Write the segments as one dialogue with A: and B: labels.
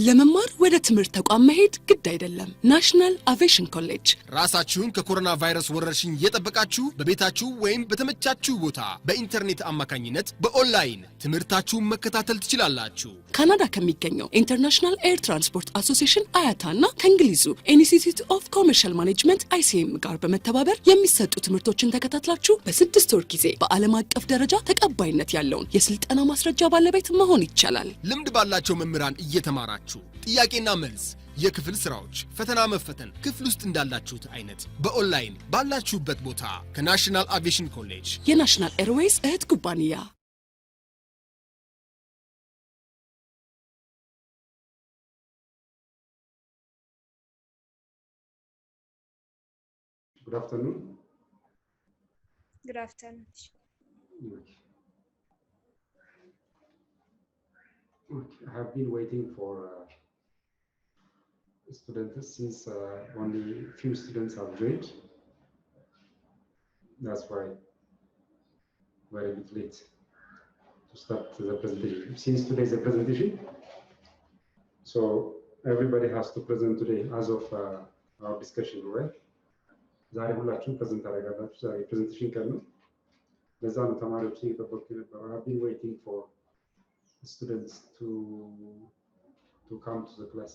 A: ለመማር ወደ ትምህርት ተቋም መሄድ ግድ አይደለም። ናሽናል አቪዬሽን ኮሌጅ
B: ራሳችሁን ከኮሮና ቫይረስ ወረርሽኝ እየጠበቃችሁ በቤታችሁ ወይም በተመቻችሁ ቦታ በኢንተርኔት አማካኝነት በኦንላይን ትምህርታችሁን መከታተል ትችላላችሁ።
A: ካናዳ ከሚገኘው ኢንተርናሽናል ኤር ትራንስፖርት አሶሲዬሽን አያታና ከእንግሊዙ ኢንስቲትዩት ኦፍ ኮመርሻል ማኔጅመንት ICM ጋር በመተባበር የሚሰጡ ትምህርቶችን ተከታትላችሁ በ6 ወር ጊዜ በዓለም አቀፍ ደረጃ ተቀባይነት ያለውን የስልጠና ማስረጃ ባለቤት መሆን ይቻላል።
B: ልምድ ባላቸው መምህራን እየተማራችሁ ጥያቄና መልስ፣ የክፍል ስራዎች፣ ፈተና መፈተን ክፍል ውስጥ እንዳላችሁት አይነት በኦንላይን ባላችሁበት ቦታ ከናሽናል አቪዬሽን ኮሌጅ
A: የናሽናል ኤርዌይስ እህት ኩባንያ
C: Good afternoon.
D: Good afternoon.
C: Okay. I have been waiting for students since only few students have joined. That's why we're a bit late to start the presentation. Since today is a presentation, so everybody has to present today as of our discussion, right? ዛሬ ሁላችሁም ፕሬዘንት አደረጋላችሁ። ዛሬ ፕሬዘንቴሽን ቀን ነው። ለዛ ነው ተማሪዎች እየጠበቁ ነበር። I have been waiting for students to come to the class.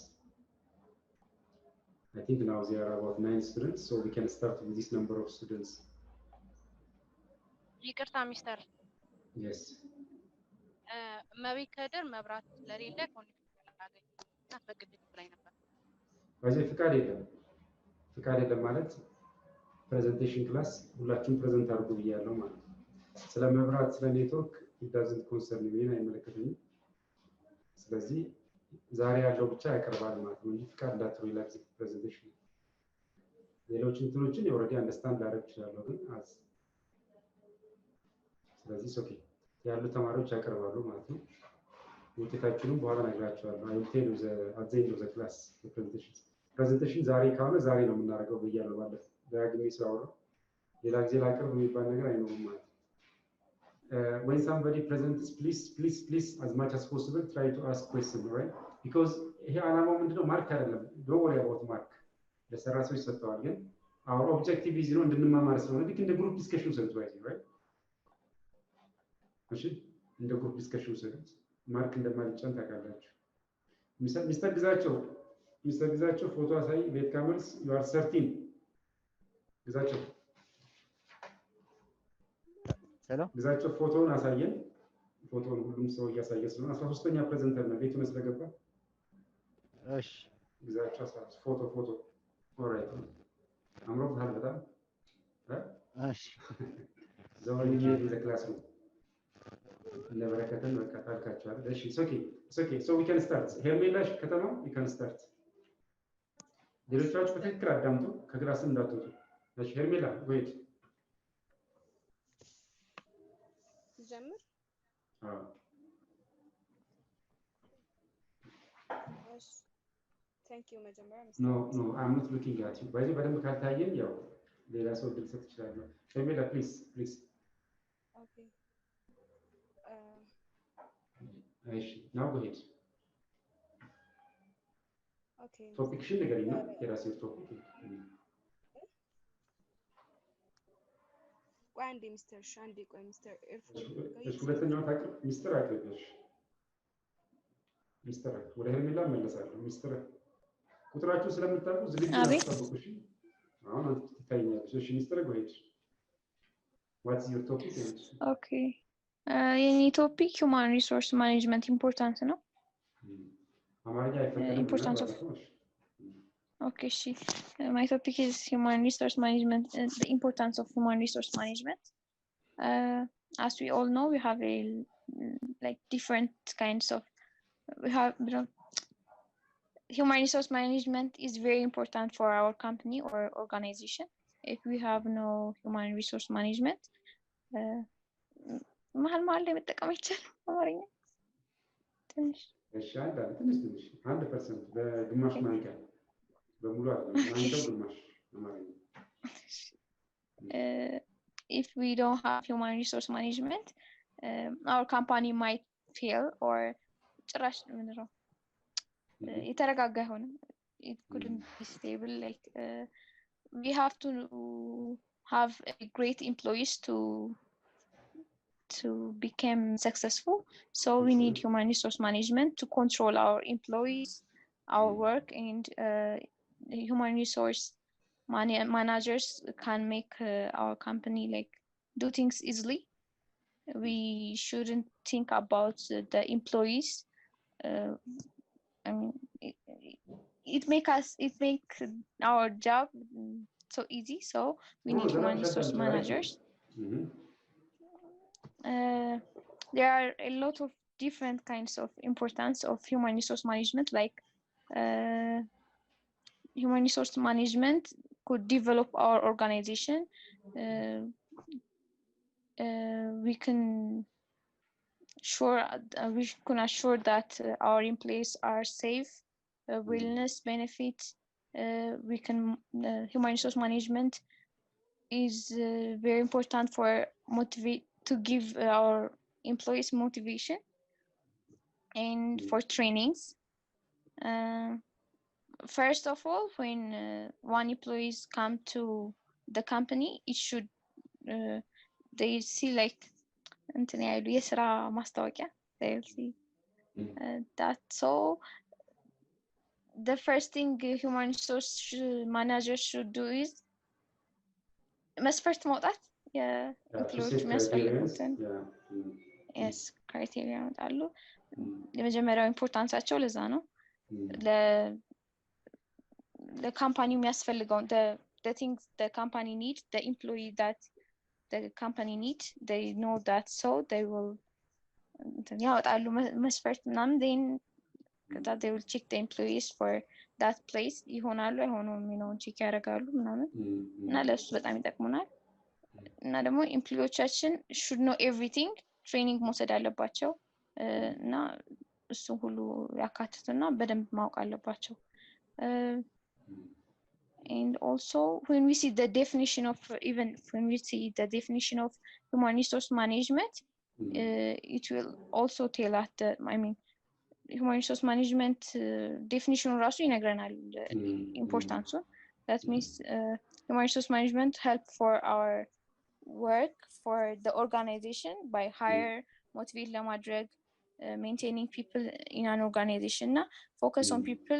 C: I think now there are about 9 students, so we can start with this number of students.
E: ይቅርታ ሚስተር
C: Yes.
E: መቤት ከድር መብራት ለሌለ ኮኔክሽን አላገኝ አፈቅድ ላይ ነበር።
C: በዚህ ፍቃድ የለም ማለት ፕሬዘንቴሽን ክላስ ሁላችሁም ፕሬዘንት አድርጉ ብያለሁ ማለት ነው። ስለ መብራት ስለ ኔትወርክ it doesn't concern me አይመለከተኝም። ስለዚህ ዛሬ ያለው ብቻ ያቀርባል ማለት ነው እንጂ ፍቃድ እንዳትሩ ይላል ፕሬዘንቴሽን። ሌሎች እንትኖችን ኦልሬዲ አንደርስታንድ ላደርግ እችላለሁ ግን ስለዚህ ኦኬ ያሉ ተማሪዎች ያቀርባሉ ማለት ነው። ውጤታችሁንም በኋላ ነግራችኋለሁ። I will tell you at the end of the class the presentation ዛሬ ካለ ዛሬ ነው የምናደርገው ብያለሁ ማለት ዳግሜ ሳወራ ሌላ ጊዜ ላቀርብ የሚባል ነገር አይኖርም ማለት ነው። When somebody presents, please as much as possible try to ask questions, right? Because ይሄ ዓላማው ምንድነው ማርክ አይደለም። don't worry about mark ለሰራ ሰው ይሰጣዋል ግን our objective is ነው እንድንማማር ስለሆነ ልክ እንደ ግሩፕ ዲስከሽን ሰልት ወይ right? እሺ እንደ ግሩፕ ዲስከሽን ሰልት ማርክ እንደማይጫን ታውቃላችሁ። ሚስተር ግዛቸው ፎቶ አሳይ ቤት ካሜራስ you are 13 ግዛቸው ግዛቸው ፎቶውን አሳየን። ፎቶውን ሁሉም ሰው እያሳየ ስለሆነ 13ኛ ፕሬዘንተር ነው ቤቱ ስለገባ
F: እሺ
C: ግዛቸው ፎቶ ኦልራይት አምሮብሃል በጣም
F: እሺ
C: ዘወልኝ ለክላስ ነው ለበረከተን በቃ ታልካቸዋል። እሺ ኦኬ so we can start ሄርሜላሽ ከተማ we can start ሌሎቻችሁ በትክክል አዳምጡ ከክላስም እንዳትወጡ። እሺ ሄርሜላ wait
D: ጀምር እሺ thank you መጀመሪያ
C: no I'm not looking at you ባይዘ በደንብ ካልታየን ያው ሌላ ሰው ድርሰት ይችላል። ሄርሜላ please
D: okay
C: እሺ now go ahead
D: okay
C: ቶፒክሽን ንገሪኝ ነው የራሴ ቶፒክ
D: ቋንዴ ሚስተር ሻንዴ ቆይ ሚስተር ኤርፎን
C: እሺ ሁለተኛው ታውቂ ሚስተር አትበሽ ሚስተር ወደ ሄርሜላ መለሳለሁ። ሚስተር ቁጥራችሁ ስለምታውቁ ዝግጁ አትጠብቁ እሺ። አሁን አንተ ትታይኛለሽ። እሺ ሚስተር go ahead what's your topic?
G: okay የኔ ቶፒክ human resource management ኢምፖርታንስ ነው።
C: አማርኛ አይፈቀድም
G: ኢምፖርታንስ ኦፍ okay my topic is human resource management, the importance of human resource management. As we all know we have like different kinds of human resource management is very important for our company or organization. If we have no human resource management መሃል ላይ መጠቀም ይቻላል አማርኛ ትንሽ
C: እሺ ትንሽ 1% በግማሽ ማንካ በሙሉ አይደለም አንተው ግማሽ አማርኛ
G: if we don't have human resource management our company might fail or ጭራሽ ምንድነው የተረጋጋ አይሆንም። It couldn't be stable. Like we have to have great employees to become successful. So we need human resource management to control our employees, our work, and human resource managers can make our company like do things easily. We shouldn't think about the employees. I mean, it make our job so easy. So we need human resource managers. There are a lot of different kinds of importance of human resource management, like human resource management could develop our organization. We can assure that our employees are safe, wellness benefits. We can human resource management is very important for to give our employees motivation and for trainings. First of all, when one employees come to the company, it should they see like የስራ ማስታወቂያ they'll see that. So the first thing human resource manager should do is መስፈርት ማውጣት የኤምፕሎዮች የሚያስፈልጉትን yes ክራይቴሪያ ያወጣሉ። የመጀመሪያው ኢምፖርታንሳቸው ለዛ ነው። ለካምፓኒው የሚያስፈልገውን the things the company needs, the employee that the company needs, they know that, so they will ያወጣሉ መስፈርት ምናምን then that they will check the employees for that place ይሆናሉ አይሆኑም የሚለውን ቼክ ያደርጋሉ ምናምን እና ለሱ በጣም ይጠቅሙናል። እና ደግሞ ኤምፕሎዮቻችን should know everything, ትሬኒንግ መውሰድ አለባቸው እና እሱ ሁሉ ያካትትና በደንብ ማወቅ አለባቸው። And also when we see the definition of human resource management, it will also tell us that, I mean, human resource management definition ራሱ ይነግረናል importance. That means human resource management help for our work, for the organization by hire, motivate ለማድረግ, maintaining people in an organization, focus on people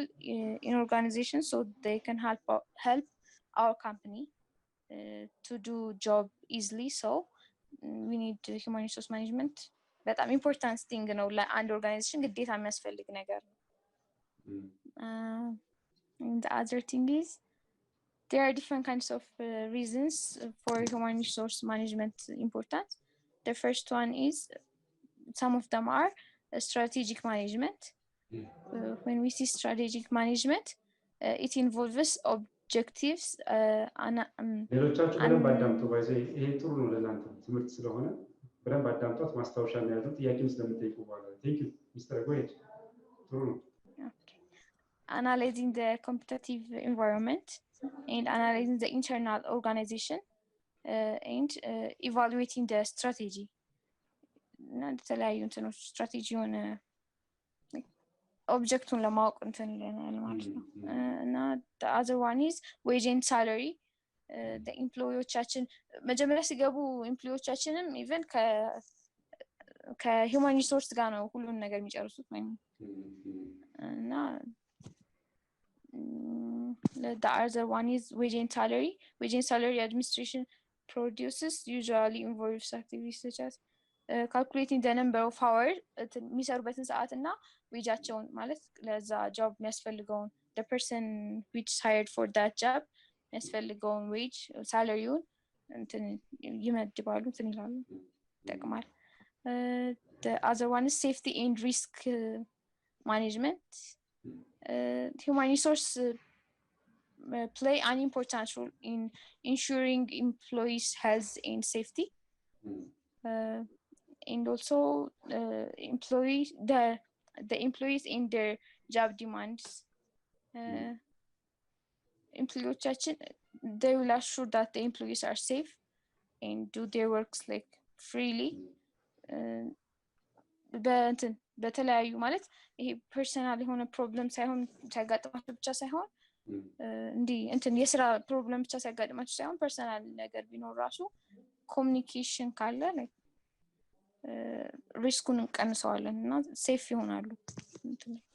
G: in organization so they can help our company to do job easily. So we need human resource management. በጣም ኢምፖርታንት ቲንግ ነው ለአንድ ኦርጋናይዜሽን ግዴታ የሚያስፈልግ ነገር ነው። And the other thing is there are different kinds of reasons for human resource management important. The first one is, some of them are strategic management. When we see strategic management, it involves objectives.
C: ሌሎቻችሁ በደንብ አዳምጡ። ይሄ ጥሩ ነው ለእናንተ ትምህርት ስለሆነ በደንብ አዳምጧት፣ ማስታወሻ ያዙ። ጥያቄም ስለምጠይቁ በኋላ ቴንክ ዩ ሚስተር ጎሄድ። ጥሩ ነው።
G: Analyzing the competitive environment and analyzing the internal organization and evaluating the strategy. እና የተለያዩ እንትኖች ስትራቴጂውን ኦብጀክቱን ለማወቅ እንትን ይለናል ማለት ነው። እና the other one is wage and salary. ኤምፕሎዮቻችን መጀመሪያ ሲገቡ ኤምፕሎዮቻችንም ኢቨን ከሂውማን ሪሶርስ ጋር ነው ሁሉን ነገር የሚጨርሱት ማለት ነው። እና the other one is wage and salary. Wage and salary administration produces usually involves activities such as calculating the number of hours የሚሰሩበትን ሰዓት እና ዌጃቸውን ማለት ለዛ ጆብ የሚያስፈልገውን the person which is hired for that job የሚያስፈልገውን ዌጅ ሳለሪውን እንትን ይመድባሉ፣ እንትን ይላሉ፣ ይጠቅማል። the other one is safety and risk management. Human resource play an important role in ensuring employees' health and safety. And also the employees in their job demands. Employees, they will assure that the employees are safe and do their works like freely. በተለያዩ ማለት ይሄ ፐርሰናል የሆነ ፕሮብለም ሳይሆን ሲያጋጥማቸው ብቻ ሳይሆን እንዲህ እንትን የስራ ፕሮብለም ብቻ ሲያጋጥማቸው ሳይሆን ፐርሰናል ነገር ቢኖር ራሱ ኮሚኒኬሽን ካለ ሪስኩን እንቀንሰዋለን እና ሴፍ ይሆናሉ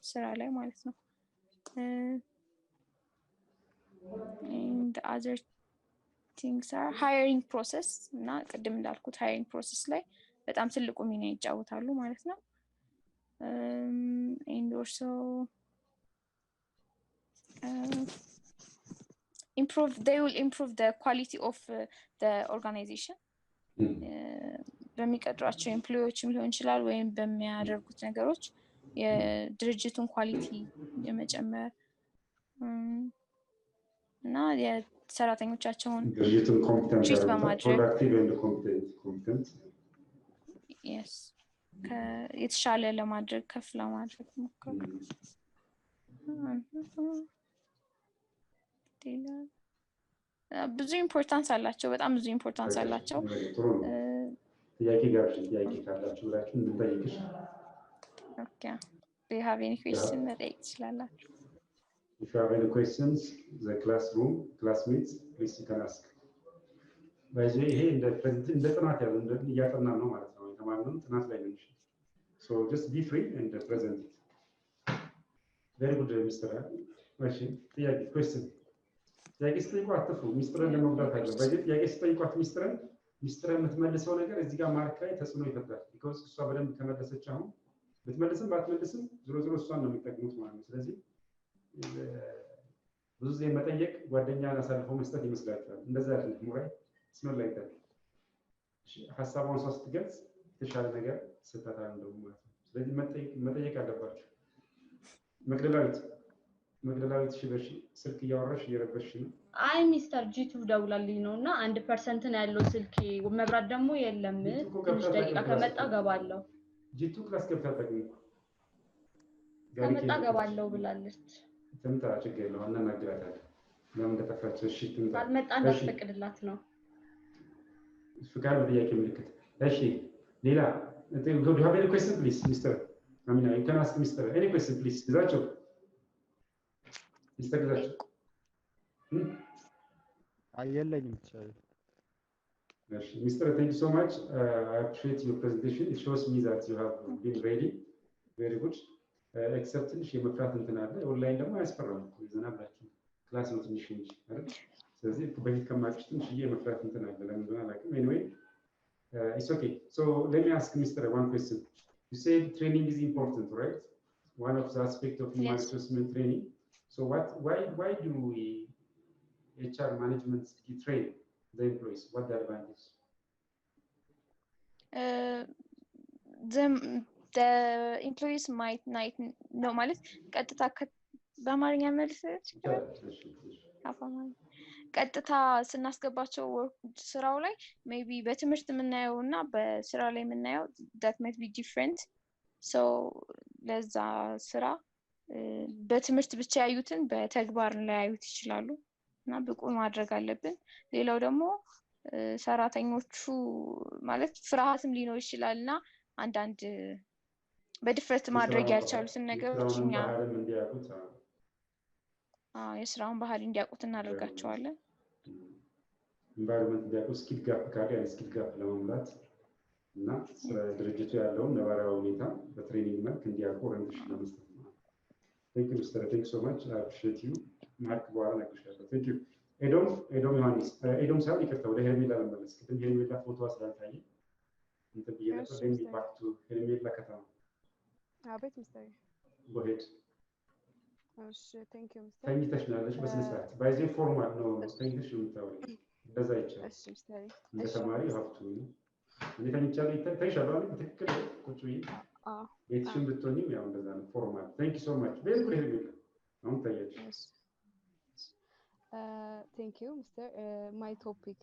G: ስራ ላይ ማለት ነው። and other things are hiring process እና ቅድም እንዳልኩት hiring process ላይ በጣም ትልቁ ሚና ይጫወታሉ ማለት ነው። and also they will improve the quality of the organization. በሚቀጥሯቸው ኤምፕሎይዎችም ሊሆን ይችላል ወይም በሚያደርጉት ነገሮች የድርጅቱን ኳሊቲ የመጨመር እና የሰራተኞቻቸውን
C: ድርጅቱን ኮምፒተንት
G: በማድረግ
C: ፕሮዳክቲቭ ኤንድ ኮምፒተንት
G: yes የተሻለ ለማድረግ ከፍ ለማድረግ ሞክሩ። ብዙ ኢምፖርታንስ አላቸው፣ በጣም ብዙ ኢምፖርታንስ አላቸው።
C: ጥያቄ ካላችሁ ብላችሁ እንድጠይቅሽ።
G: Okay. Do you have any questions መጠየቅ ትችላላችሁ?
C: If you have any questions, the classmates, please you can ask. በዚህ ይሄ እንደ ጥናት ያለው እያጠናን ነው ማለት ነው። የተማርነው ጥናት ላይ ነው። So just be free and present it. Very good, Mr. እሺ ጥያቄ question ጥያቄ ስጠይቁ አትፍሩ። ሚስጥርን ለመጉዳት አይደለም። በዚህ ጥያቄ ስጠይቋት ሚስጥርን የምትመልሰው ነገር እዚህ ጋር ማርክ ላይ ተጽዕኖ ይፈጥራል። ቢኮዝ እሷ በደንብ ከመለሰች አሁን ብትመልስም ባትመልስም ዞሮ እሷን ነው የሚጠቅሙት ማለት ነው። ስለዚህ ብዙ ጊዜ መጠየቅ ጓደኛን አሳልፎ መስጠት ይመስላችኋል። እንደዛ አይደለም። ሙራይ ስኖር ላይ ታዲያ ሀሳቧን እሷ ስትገልጽ የተሻለ ነገር ስታታል እንደው ማለት ነው። ስለዚህ መጠየቅ አለባችሁ። መግደላዊት ሽበሽ ስልክ እያወራሽ እየረበሽ ነው።
H: አይ ሚስተር ጂቱ ደውላልኝ ነውና 1% ነው ያለው ስልኬ፣ መብራት ደግሞ የለም። ትንሽ ደቂቃ ከመጣ ገባለሁ።
C: ጂቱ ክላስ ገብታ ታገኝ
H: ከመጣ ገባለሁ ብላለች።
C: ትምጣ፣ ችግር የለውም እናናግራታለን። ለምን እንደጠፋች እሺ ትምጣ።
H: ካልመጣ እንዳትፈቅድላት ነው።
C: ፍቃድ በጥያቄ ምልክት። እሺ ሌላ do you have any question please Mr. Amina, you can ask Mr. any question please. ግዛቸው Mr. ግዛቸው
F: የለኝም ትችላለህ።
C: Mr. thank you so much. I appreciate your presentation. It shows me that you have been ready. Very good. Except ትንሽ የመፍራት እንትን አለ። ኦንላይን ደግሞ አያስፈራም እኮ ይዘናላችሁ ክላስ ነው ትንሽ እንጂ አይደል? ስለዚህ በፊት ከማቅሽ ትንሽ የመፍራት እንትን አለ። ለምን እንደሆነ አላውቅም። Anyway, it's okay. So let me ask Mr. one question. You said training is important, right? One of the aspects of human resource training. So why do we HR management train the employees? What the advantage?
G: The employees might not know ማለት ቀጥታ በአማርኛ መልስ ቀጥታ ስናስገባቸው ስራው ላይ ሜቢ በትምህርት የምናየው እና በስራ ላይ የምናየው that might be different. so ለዛ ስራ በትምህርት ብቻ ያዩትን በተግባር ላይ ያዩት ይችላሉ እና ብቁ ማድረግ አለብን። ሌላው ደግሞ ሰራተኞቹ ማለት ፍርሃትም ሊኖር ይችላልና አንዳንድ በድፍረት ማድረግ ያልቻሉትን ነገሮች እኛ የስራውን ባህሪ እንዲያውቁት እናደርጋቸዋለን።
C: ኢንቫይሮንመንት እንዲያውቁ ስኪል ጋፕ ካለ ያን ስኪል ጋፕ ለመሙላት እና ስለ ድርጅቱ ያለውን ነባራዊ ሁኔታ በትሬኒንግ መልክ እንዲያውቁ ኦሪንቴሽን ለመስጠት ነው። Thank you Mr. Thank you so much. I appreciate you. ማርክ በኋላ ነግሬሻለሁ። Thank you. ኤዶም ዮሐንስ ኤዶም ሳይሆን ይቅርታ ወደ ሄርሜላ ለመመለስ ቅድም ሄርሜላ ፎቶዋ ስላልታየ እንትን ብዬ ነበር። ለምን ባክ ቱ ሄርሜላ ከተማ
D: አቤት ሚስተር
C: go ahead.
D: እሺ ቴንክ ዩ ሚስተር
C: ተኝተሽ ነው ያለሽ በስነ ስርዓት ባይዜ ፎርማል ነው ተኝተሽ ነው የምታወሪው። እንደዛ ይቻላል።
D: እሺ ሚስተር
C: እንደ ተማሪ ሀብቱ እኔ ተኝቻለሁ ተይሻለሁ አይደል? በትክክል ቁጭ ብዬ ቤትሽን ብትሆኚም ያው እንደዛ ነው ፎርማል። ቴንክ ዩ ሶ ማች ቬሪ ጉድ ሄርሜላ አሁን ታያለሽ።
D: Thank you, Mr. My topic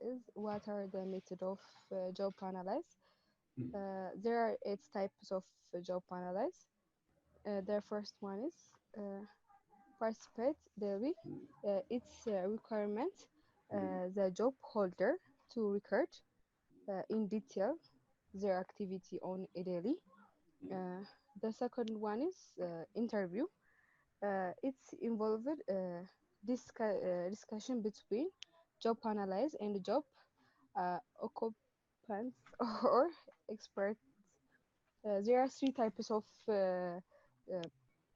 D: is what are the methods of job analysis? There are 8 types of job analysis. The first one is participate daily. Its requirement the job holder to record in detail their activity on a daily The second one is interview. It's involved discussion between job analyst and job occupants or experts. There are three types of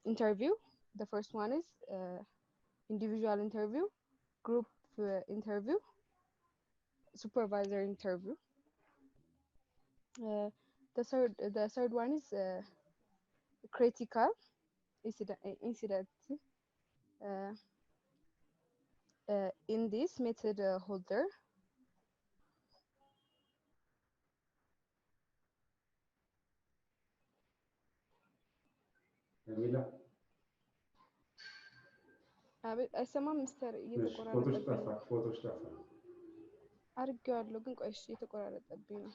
D: interview. The first one is individual interview, group interview, supervisor interview. The third one is critical incident. In this method, holder አይሰማም ሚስተር እየተቆራረጠብኝ ነው።
C: ፎቶች ጠፋ
D: አድርጌዋለሁ ግን ቆይ እሺ እየተቆራረጠብኝ ነው።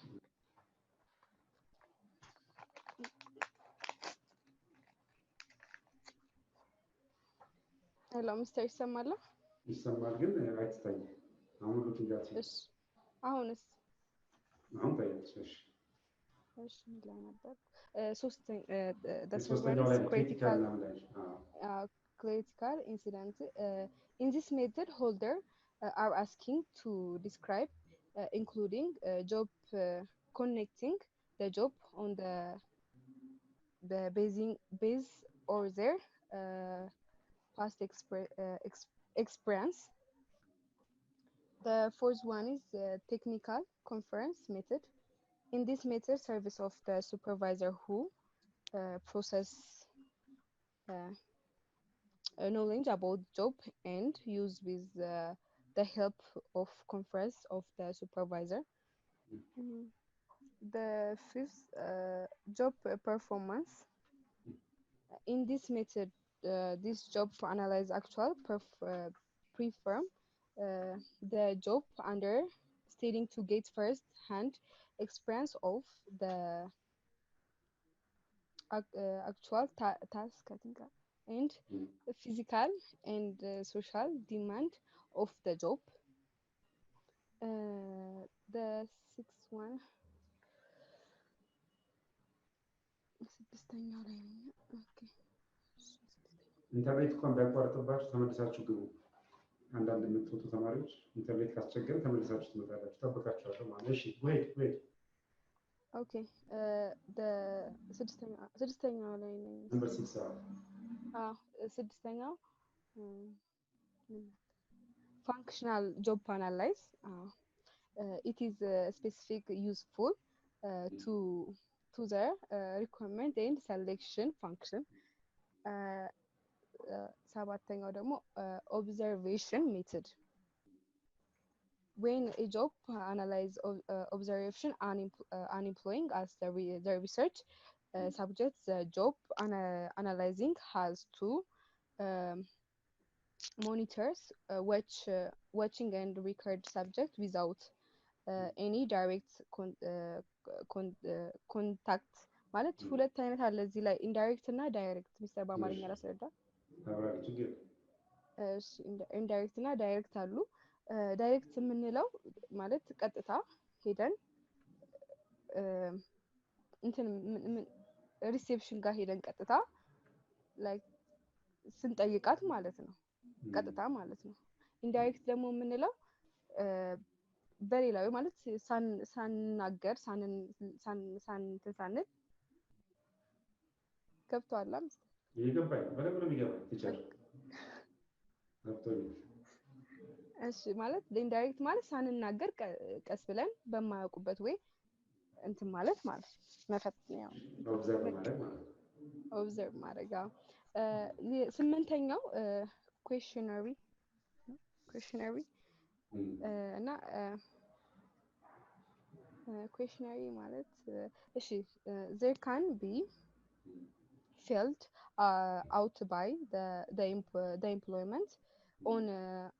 D: ሄሎ ሚስተር ይሰማል?
C: ይሰማል ግን አይታይም። አሁን ልክ እንዳትይ።
D: እሺ አሁንስ?
C: አሁን ታያለሽ። እሺ
D: እሺ ላይ ነበር ሶስተኛው ላይ critical incident. In this method, holder are asking to describe, including job connecting the job on the base or their past experience. The fourth one is technical conference method. In this method, service of the supervisor who process knowledge about job and use with the help of conference of the supervisor. The fifth, job performance. In this method, this job to analyze actual perform the job under stating to get first hand experience of the actual task, I think, and physical and social demand of the job. The sixth one,
C: ኢንተርኔት እንኳን ቢያቋርጥባችሁ ተመልሳችሁ ግቡ። አንዳንድ የምትወጡ ተማሪዎች ኢንተርኔት ካስቸገረ ተመልሳችሁ ትመጣላችሁ። ጠብቃችኋለሁ ማለት እሺ። wait
D: ኦኬ ስድስተኛው ላይ ነኝ።
C: ነምበር 6
D: ስድስተኛው functional job analyze. It is specific useful to the requirement and selection function. ሰባተኛው ደግሞ observation method. When a job analyze observation unemploying as the research subject, the job analyzing has to monitors watching and record subject without any direct contact. ማለት ሁለት አይነት አለ እዚህ ላይ ኢንዳይሬክት እና ዳይሬክት። ሚስተር በአማርኛ ላስረዳ። ኢንዳይሬክት እና ዳይሬክት አሉ። ዳይሬክት የምንለው ማለት ቀጥታ ሄደን እንትን ሪሴፕሽን ጋር ሄደን ቀጥታ ላይክ ስንጠይቃት ማለት ነው። ቀጥታ ማለት ነው። ኢንዳይሬክት ደግሞ የምንለው በሌላው ማለት ሳንናገር ሳንል ገብቷል።
C: ይገባል። በደንብ ነው የሚገባው ቲቸር።
D: እሺ ማለት ኢንዳይሬክት ማለት ሳንናገር ቀስ ብለን በማያውቁበት ወይ እንትን ማለት መፈተን ያው ኦብዘርቭ ማድረግ። ስምንተኛው ኩዌሽነሪ እና ኩዌሽነሪ ማለት እሺ there can be filled out by the employment on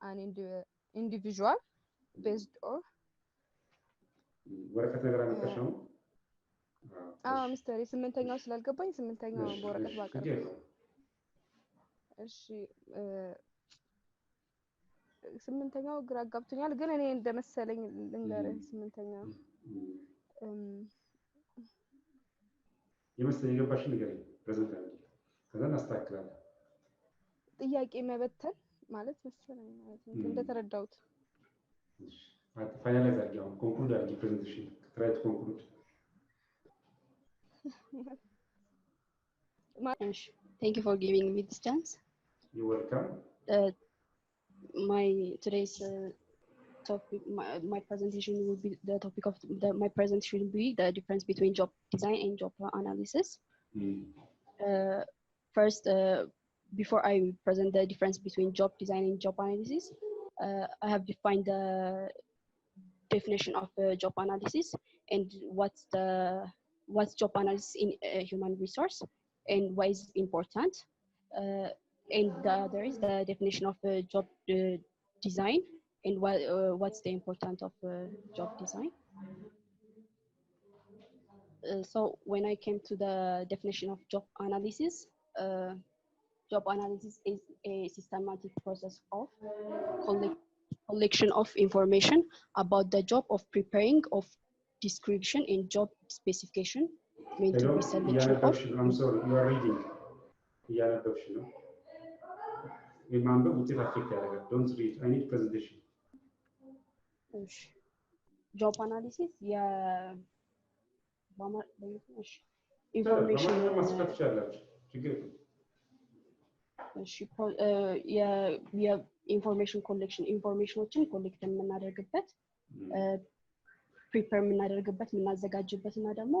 D: an individual based or
C: ወረቀት ነገር አመጣሽው?
D: ሚስተር ስምንተኛው ስላልገባኝ ስምንተኛው በወረቀት ባቀርብ። እሺ ስምንተኛው ግራ አጋብቶኛል ግን እኔ እንደመሰለኝ ልንገርህ። ስምንተኛው
C: የመሰለኝ የገባሽን ንገሪኝ ፕሬዘንት አድርጊ ከዛ እናስተካክላለን
D: ጥያቄ መበተን ማለት መሰለኝ ማለት ነው እንደተረዳሁት
C: ፋይናላይዝ አድርጊ አሁን ኮንክሉድ አድርጊ ፕሬዘንቴሽን ትራይ ቱ ኮንክሉድ
I: Thank you for giving me this chance.
C: You're welcome.
I: My today's topic, my presentation will be the topic of my presentation will be the difference between job design and job analysis. First, before I present the difference between job design and job analysis, I have defined the definition of job analysis and what's job analysis in human resource and why is it important. And there is the definition of job design and what's the importance of job design. So when I came to the definition of job analysis is a systematic process of collection of information about the job of preparing of description and job specification meant to be selection of.
C: I'm sorry, you are reading. እያነበብሽ ነው የማንበብ ውጤት አፌክት ያደርጋል don't read I need presentation
I: job analysis information
C: ማስፈት ይችላልሽ ችግር
I: የኢንፎርሜሽን ኮሌክሽን ኢንፎርሜሽኖችን ኮሌክት የምናደርግበት ፕሪፔር የምናደርግበት የምናዘጋጅበት እና ደግሞ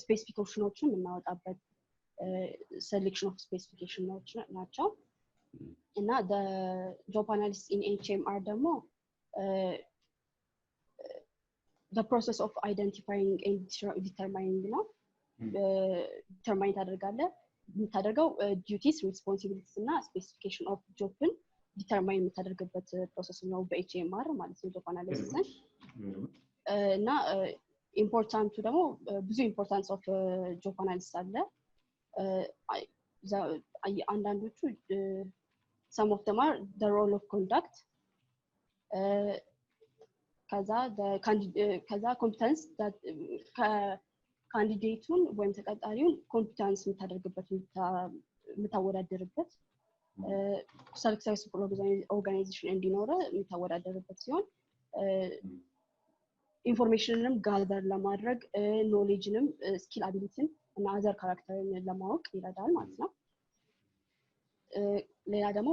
I: ስፔሲፊኬሽኖችን የምናወጣበት selection of specifications ናቸው እና the job analysis in HMR ደግሞ the process of identifying and determining ነው determine ታደርጋለህ duties responsibilities እና specification of jobን determine የምታደርግበት ፕሮሰስ ነው በHMR ማለት ነው job analysis እና ኢምፖርታንቱ ደግሞ ብዙ ኢምፖርታንስ ኦፍ job analysis አለ አንዳንዶቹ some of them are the role of conduct ከዛ competence that ካንዲዴቱን ወይም ተቀጣሪውን ኮምፒታንስ የምታወዳደርበት successful organization እንዲኖር የምታወዳደርበት ሲሆን ኢንፎርሜሽንንም ጋዘር ለማድረግ ኖሌጅንም ስኪል አቢሊቲን እና አዘር ካራክተርን ለማወቅ ይረዳል ማለት ነው ሌላ ደግሞ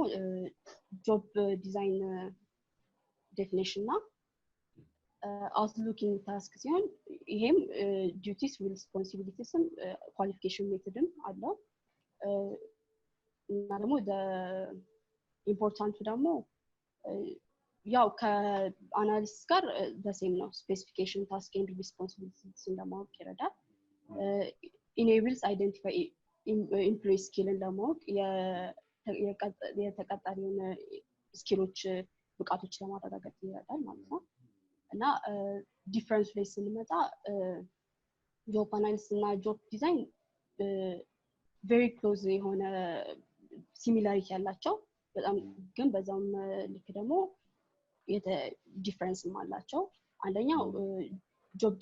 I: ጆብ ዲዛይን ዴፊኒሽን እና outlook ታስክ ሲሆን ይሄም ዲዩቲስ ሪስፖንሲቢሊቲስም ኳሊፊኬሽን ሜተድም አለው እና ደግሞ ኢምፖርታንቱ ደግሞ ያው ከአናሊሲስ ጋር በሴም ነው ስፔሲፊኬሽን ታስክ ኤንድ ሪስፖንሲቢሊቲስ ለማወቅ ይረዳል enables identify employee skill ለማወቅ የተቀጣሪውን ስኪሎች ብቃቶች ለማረጋገጥ ይረዳል ማለት ነው እና ዲፈረንስ ላይ ስንመጣ ጆብ አናሊሲስ እና ጆብ ዲዛይን very close የሆነ ሲሚላሪቲ ያላቸው በጣም ግን በዛም ልክ ደግሞ ዲፈረንስም አላቸው አንደኛው ጆብ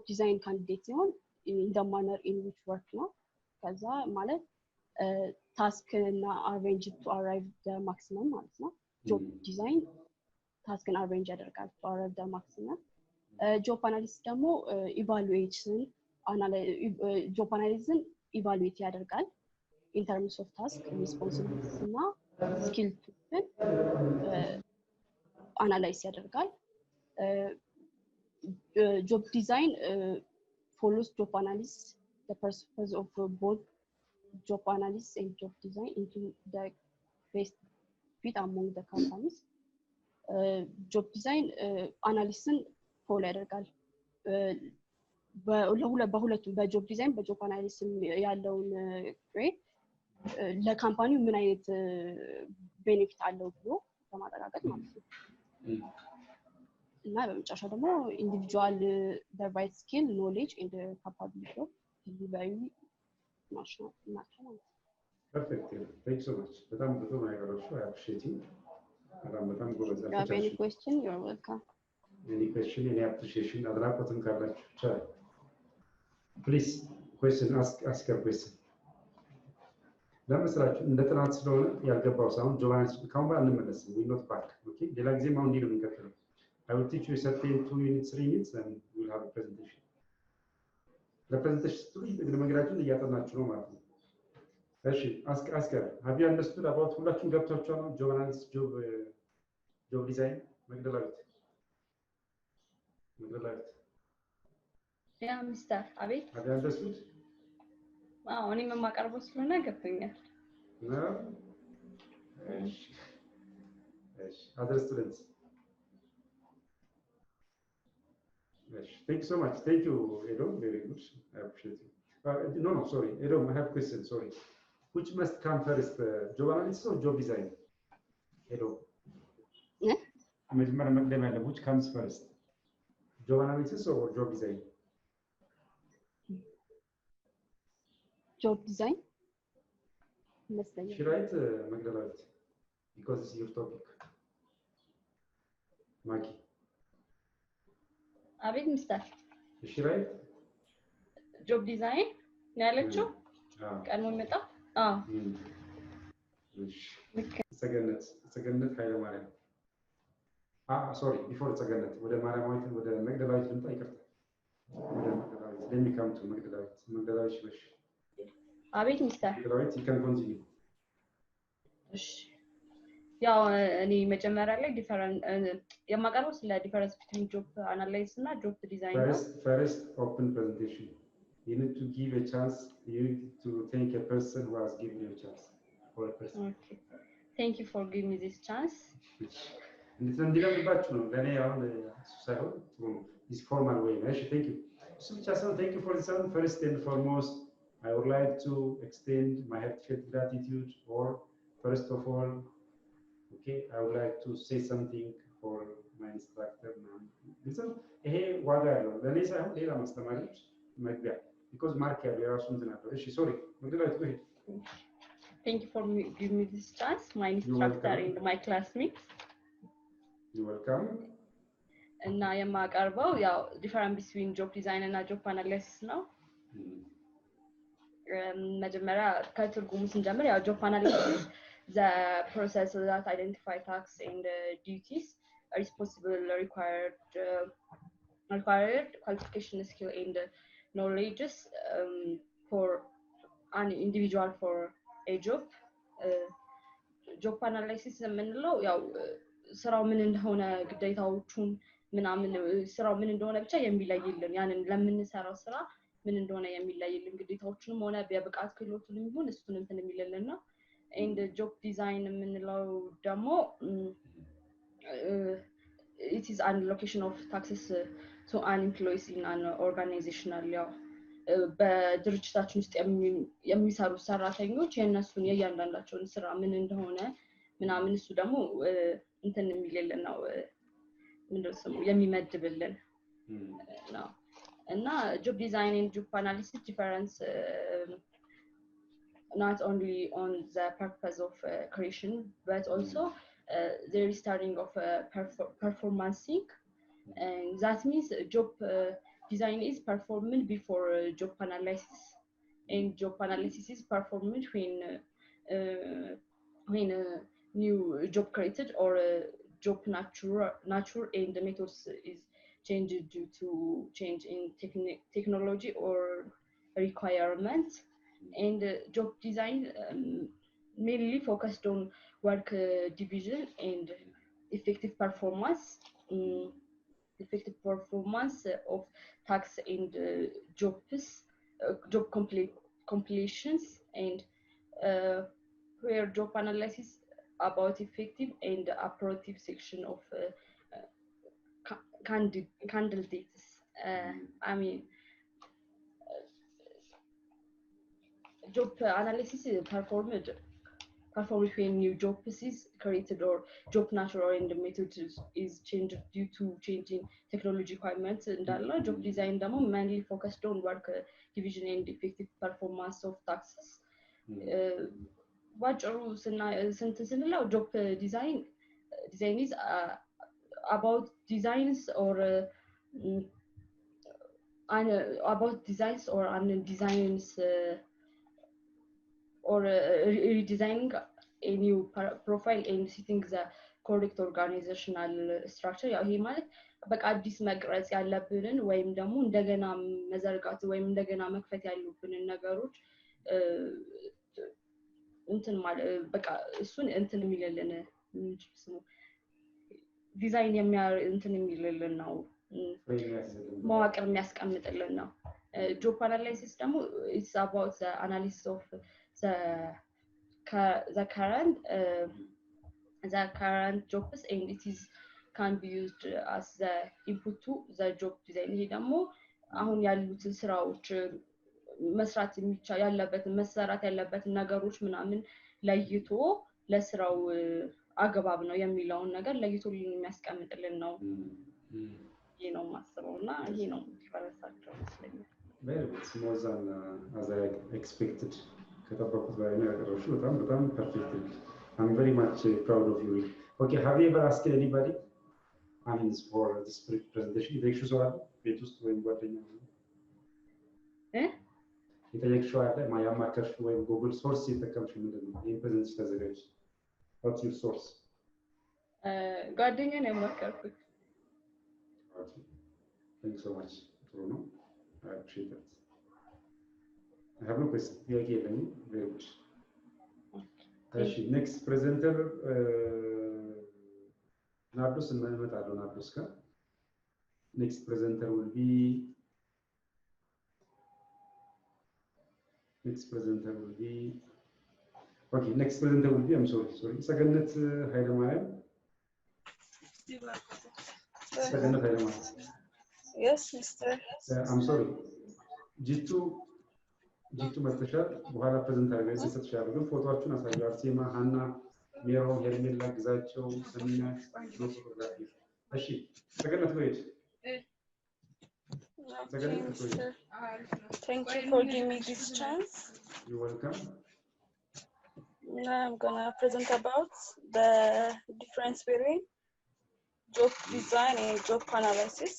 I: ዲዛይን ካንዲዴት ሲሆን in the manner in which work ነው ከዛ ማለት ታስክ እና አሬንጅ to arrive the maximum ማለት ነው ጆብ ዲዛይን ታስክን አሬንጅ ያደርጋል to arrive the maximum ጆብ አናሊሲስ ደግሞ ኢቫሉዌሽን ጆብ አናሊሲስን ኢቫሉዌት ያደርጋል in terms of task responsibilities እና skill አናላይዝ ያደርጋል job design follows job analysis the purpose of both job analysis and job design into the best fit among the companies job design analysis ፎሎ ያደርጋል በሁለቱም በጆብ ዲዛይን በጆብ አናሊሲስ ያለውን ግሬድ ለካምፓኒው ምን አይነት ቤኔፊት አለው ብሎ ለማረጋገጥ ማለት ነው እና በመጨረሻ ደግሞ ኢንዲቪጁዋል the right skill knowledge and the capability of delivery ናቸው
C: perfect thanks so much በጣም ብዙ ነገሮች I appreciate you በጣም ጎበዝ
I: you have any question you're welcome
C: Any question, any appreciation? አድናቆትም ካላችሁ ይቻላል። Please, question, ask a question. ለምስራችሁ እንደ ጥናት ስለሆነ ያልገባው ሳይሆን ጆቫንስ ካሁን በኋላ እንመለስም we not back okay ሌላ ጊዜ ማውን እንዲህ ነው የምንቀጥለው I will teach you a certain 2 minutes 3 minutes and we will have a presentation ለፕሬዘንቴሽን ስትሉ እንግዲህ መንገዳችሁን እያጠናችሁ ነው ማለት ነው እሺ ask have you understood about ሁላችሁም ገብታችኋል ነው ጆቫንስ job design መግደላዊት
H: ያ ሚስተር አቤት
C: have you understood
H: እኔም የማቀርበው ስለሆነ ገብቶኛል
C: ነው እሺ other students yes thank you so much thank you Edo very good I appreciate you no sorry Edo I have question sorry which must come first job analysis or job design Edo መጀመሪያ መቅደም ያለው which comes first job analysis or job design
I: job design
C: she right Magdalene because it's your topic Maki
H: አቤት ሚስተር
C: she right
H: job design ነው ያለችው ቀድሞ መጣ
C: ሰገነት ኃይለ ማርያም sorry before ሰገነት ወደ ማርያማዊት ወደ መግደላዊት ልምጣ ይቅርታ ወደ መግደላዊት let me come to መግደላዊት ሽበሽ
H: አቤት ሚስተር
C: መግደላዊት you can continue
H: እሺ ያው እኔ መጀመሪያ ላይ ዲፈረንት የማቀርበው ስለ ዲፈረንስ ቢትዊን ጆብ አናላይሲስ እና ጆብ ዲዛይን ነው
C: first open presentation you need to give a chance you need to thank a person who has given you a chance for a person
H: okay thank you for giving me this chance
C: እንዲለምባችሁ ነው ለኔ አሁን ሳይሆን this formal way እሺ thank you so thank you for this one first and foremost I would like to extend my heartfelt gratitude or first of all okay I would like to say something for my instructor listen ይሄ ዋጋ ያለው ለኔ ሳይሆን ሌላ ማስተማሪዎች መግቢያ because ማርክ ያለው የራሱ እንትን አለው እሺ sorry መግደላዊት go ahead
H: thank you for giving me this chance my instructor and my classmates
C: you're welcome
H: እና የማቀርበው ያው ዲፈረንስ ቢትዊን ጆብ ዲዛይን እና ጆብ አናላይሲስ ነው መጀመሪያ ከትርጉሙ ስንጀምር ያው ጆብ አናላይሲስ the process that identify tasks and duties responsible required qualification skill and knowledges for an individual for a job job analysis የምንለው ያው ስራው ምን እንደሆነ ግዴታዎቹን ምናምን ስራው ምን እንደሆነ ብቻ የሚለይልን ያንን ለምንሰራው ስራ ምን እንደሆነ የሚለይልን ግዴታዎቹንም ሆነ በብቃት ክህሎቱንም ይሁን እሱን እንትን የሚለልን ነው and job design የምንለው ደግሞ it is an allocation of taxes to an employees in an organizational ያው በድርጅታችን ውስጥ የሚሰሩ ሰራተኞች የነሱን የእያንዳንዳቸውን ስራ ምን እንደሆነ ምናምን እሱ ደግሞ እንትን የሚልልን ነው ምንድነው ስሙ የሚመድብልን ነው እና job design and job analysis difference not only on the purpose of creation but also there is starting of performancing and that means job design is performed before job analysis and job analysis is performed when new job created or job nature and the methods is changed due to change in technology or requirements and job design mainly focused on work division and effective performance of tasks and job completions and where job analysis about effective and operative section of candidates I mean job analysis is performed when new job is created or job nature and the method is changed due to changing technology requirements and job design demo mainly focused on work division and effective performance of tasks ባጭሩ ስንለው job design is about designs or about designs or designs or redesigning a new profile and setting the correct organizational structure ያው ይሄ ማለት በቃ አዲስ መቅረጽ ያለብንን ወይም ደግሞ እንደገና መዘርጋት ወይም እንደገና መክፈት ያሉብንን ነገሮች እንትን ማለት በቃ እሱን እንትን የሚልልን ዲዛይን እንትን የሚልልን ነው መዋቅር የሚያስቀምጥልን ነው job analysis ደግሞ it's about the analysis of the current jobs and it is can be used as the input to the job design ይሄ ደግሞ አሁን ያሉትን ስራዎች መስራት መሰራት ያለበትን ነገሮች ምናምን ለይቶ ለስራው አገባብ ነው የሚለውን ነገር ለይቶ የሚያስቀምጥልን ነው ይሄ ነው ማስበውና ይሄ ነው ፈረሳቸው ስለዚህ
C: very good more than as I expected ከጠበቁት በላይ ነው ያቀረብሽው በጣም perfect I'm very much proud of you okay have you ever asked anybody I mean for this presentation የጠየቅሽው ሰው አለ ቤት ውስጥ ወይም ጓደኛ የጠየቅሽው አለ ያማከርሽው ወይም ጉግል ሶርስ የተጠቀምሽው ምንድን ነው ይሄን ፕሬዘንቴሽን ተዘጋጅ what's your source
H: ጓደኛ ነው ያማከርኩት
C: okay thank you so much ጥሩ ነው I appreciate that I have no question ጥያቄ የለኝም very good እሺ next presenter ናርዶስ እንመጣለን ናርዶስ ጋር next presenter will be okay next presenter will be I'm sorry ሰገነት ኃይለማርያም ሰገነት ኃይለማርያም
J: yes mister
C: I'm sorry ጂቱ መተሻል በኋላ ፕሬዘንት አድርገን ሰጥሻለሁ ግን ፎቶአችሁን አሳዩ አርሴማ ሃና ሜሮን ሄርሜላ ግዛቸው ሰሚናት ነው ፎቶግራፊ እሺ ሰገነት ወይ
J: thank you for giving me this chance
C: you're welcome
J: now I'm gonna present about the difference between job design and job analysis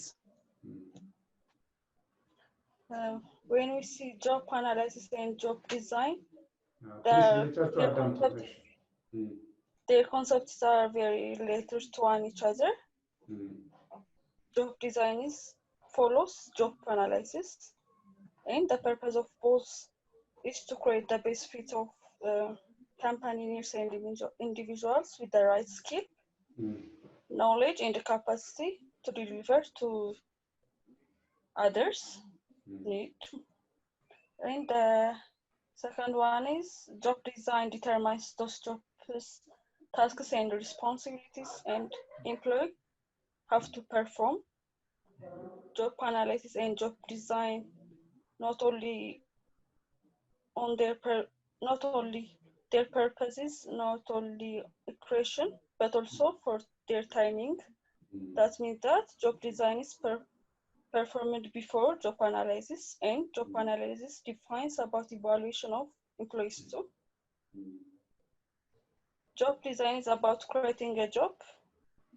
J: when we see job analysis and job design their concepts are very related to each other job design follows job analysis and the purpose of both is to create the best fit of company needs and individuals with the right skill knowledge and the capacity to deliver to others need and the second one is job design determines those jobs tasks and responsibilities and employee have to perform job analysis and job design not only their purposes not only equation but also for their timing that means that job design is performed before job analysis and job analysis defines about evaluation of employees too job design is about creating a job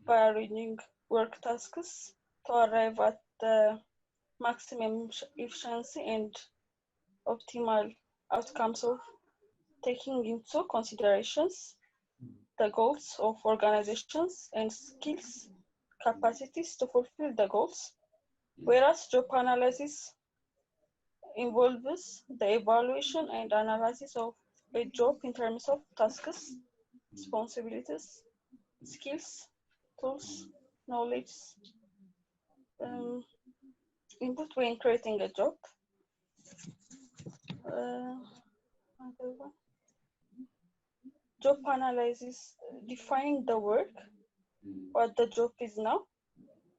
J: by arranging work tasks to arrive at the maximum efficiency and optimal outcomes of taking into considerations the goals of organizations and skills capacities to fulfill the goals whereas job analysis involves the evaluation and analysis of a job in terms of tasks responsibilities skills tools knowledge input when creating a job job analysis defining the work what the job is now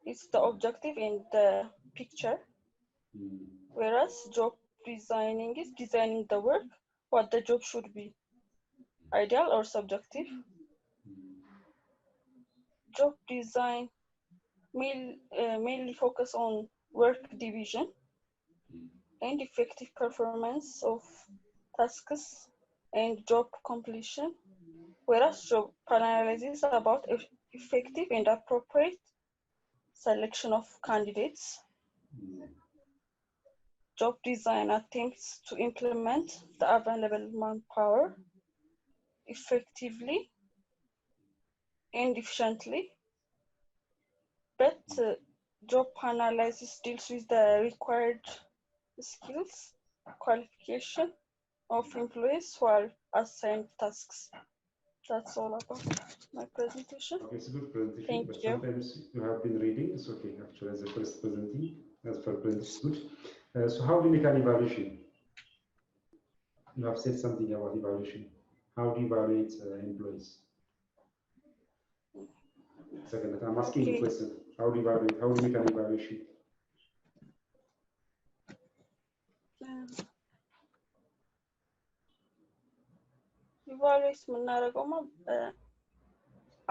J: it's the objective in the picture whereas job designing is designing the work what the job should be ideal or subjective job design mainly focus on work division and effective performance of tasks and job completion whereas job analysis is about effective and appropriate selection of candidates. Job design attempts to implement the available manpower effectively and efficiently. But job analysis deals with the required skills, qualification of employees who are assigned tasks. That's all about my presentation.
C: Okay, it's a good presentation.
J: Thank
C: but
J: you.
C: Sometimes you have been reading. It's okay. Actually, as a first presenting, as for present, it's good. So how do you make an evaluation? You have said something about evaluation. How do you evaluate employees? Second, I'm asking the question. How do you evaluate? How do you make an evaluation?
J: ኢቫሉዌት የምናደርገውማ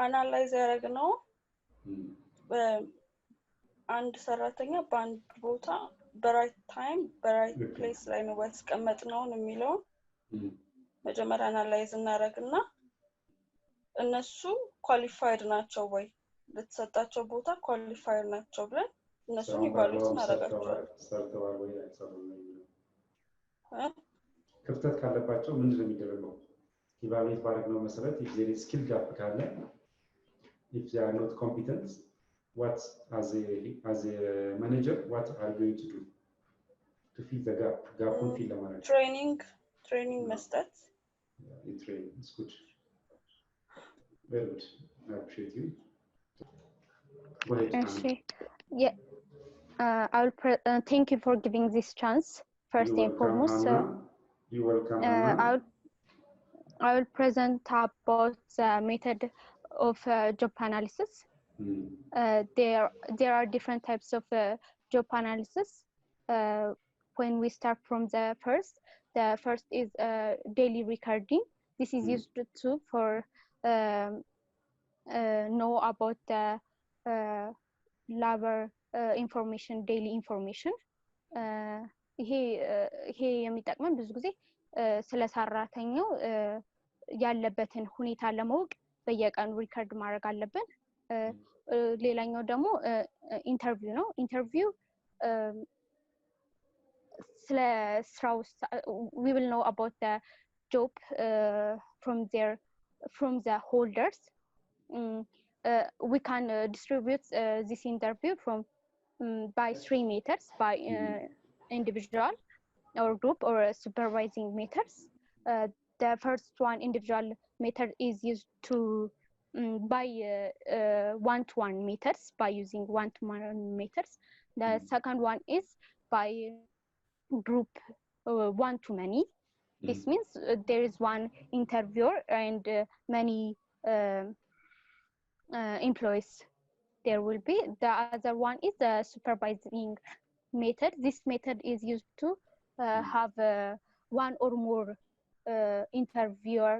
J: አናላይዝ ያደረግነው አንድ ሰራተኛ በአንድ ቦታ በራይት ታይም በራይት ፕሌስ ላይ ነው ያስቀመጥነው የሚለው መጀመሪያ አናላይዝ እናደርግና እነሱ ኳሊፋይድ ናቸው ወይ ለተሰጣቸው ቦታ ኳሊፋይድ ናቸው ብለን እነሱን ኢቫሉዌት እናደርጋቸዋለን።
C: ሰርተዋል ወይ አይሰሩም ነው ክፍተት ካለባቸው ምንድን ነው የሚደረገው? ኢቫሉዌት ባደረግነው መሰረት if there is skill gap ካለ if they are not competent what as a manager what are you going to do to fill the gap fill ለማድረግ
J: training መስጠት
C: training is good very good I appreciate you go ahead.
K: Yeah I will thank you for giving this chance first and foremost.
C: You're welcome.
K: I will present about the method of job analysis. There are different types of job analysis. When we start from the first is daily recording. This is used to for know about the labor information, daily information. ይሄ የሚጠቅመን ብዙ ጊዜ ስለ ሰራተኛው ያለበትን ሁኔታ ለማወቅ በየቀኑ ሪከርድ ማድረግ አለብን። ሌላኛው ደግሞ ኢንተርቪው ነው። ኢንተርቪው ስለ ስራው we will know about the job from the holders. We can distribute this interview by 3 methods, by individual or group or supervising methods. The first one, individual method, is used to by one-to-one methods, by using one-to-one methods. The second one is by group one-to-many. This means there is one interviewer and many employees there will be. The other one is the supervising method. This method is used to have one or more interviewer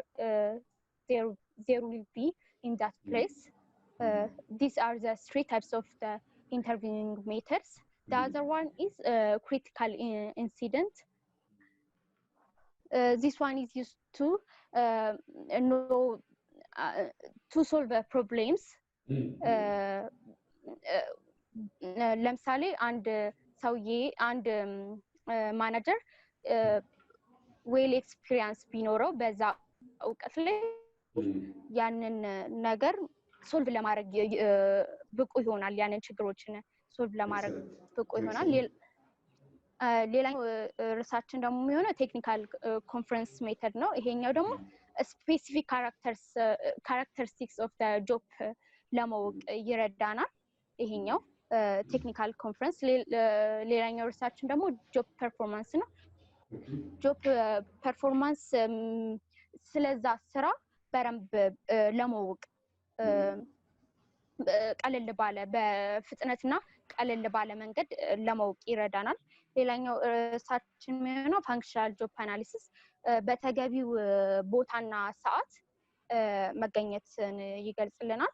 K: there will be in that place. These are the 3 types of the interviewing methods. The other one is critical incident. This one is used to know to solve problems. ለምሳሌ አንድ ሰውዬ አንድ ማናጀር ዌል ኤክስፒሪየንስ ቢኖረው በዛ እውቀት ላይ ያንን ነገር ሶልቭ ለማድረግ ብቁ ይሆናል። ያንን ችግሮችን ሶልቭ ለማድረግ ብቁ ይሆናል። ሌላኛው ርዕሳችን ደግሞ የሚሆነው ቴክኒካል ኮንፈረንስ ሜተድ ነው። ይሄኛው ደግሞ ስፔሲፊክ ካራክተሪስቲክስ ኦፍ ዘ ጆብ ለማወቅ ይረዳናል። ይሄኛው ቴክኒካል ኮንፈረንስ። ሌላኛው ርዕሳችን ደግሞ ጆብ ፐርፎርማንስ ነው። ጆብ ፐርፎርማንስ ስለዛ ስራ በደንብ ለማወቅ ቀለል ባለ በፍጥነትና ቀለል ባለ መንገድ ለማወቅ ይረዳናል። ሌላኛው ርዕሳችን የሚሆነው ፋንክሽናል ጆብ አናሊሲስ በተገቢው ቦታና ሰዓት መገኘትን ይገልጽልናል።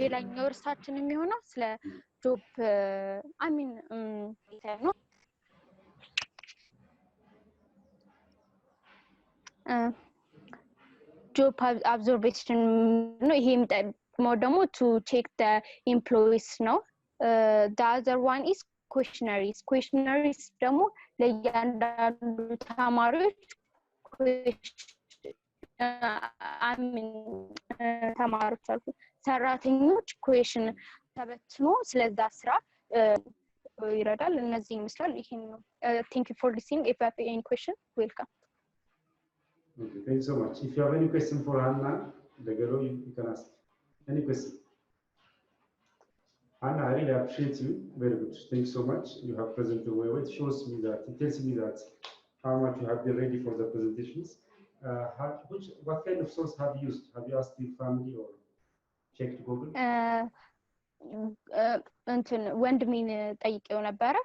K: ሌላኛው ርዕሳችን የሚሆነው ስለ ጆብ ነው። job observation ነው ይሄ የሚጠቅመው ደግሞ to check the employees ነው the other one is questionnaires ደግሞ ለእያንዳንዱ ተማሪዎች ተማሪዎች አልኩ ሰራተኞች question ተበትኖ ስለዛ ስራ ይረዳል እነዚህ ይመስላል ይሄን ነው thank you for listening if you have any question welcome.
C: Okay, thank you so much. If you have any question for Anna, the girl, you can ask. Any question? Anna, I really appreciate you. Very good. Thank you so much. You have presented well. It shows me that, it tells me that how much you have been ready for the presentations. What kind of source have you used? Have you asked your family or checked Google?
K: እንትን ወንድሜን ጠይቄው ነበረ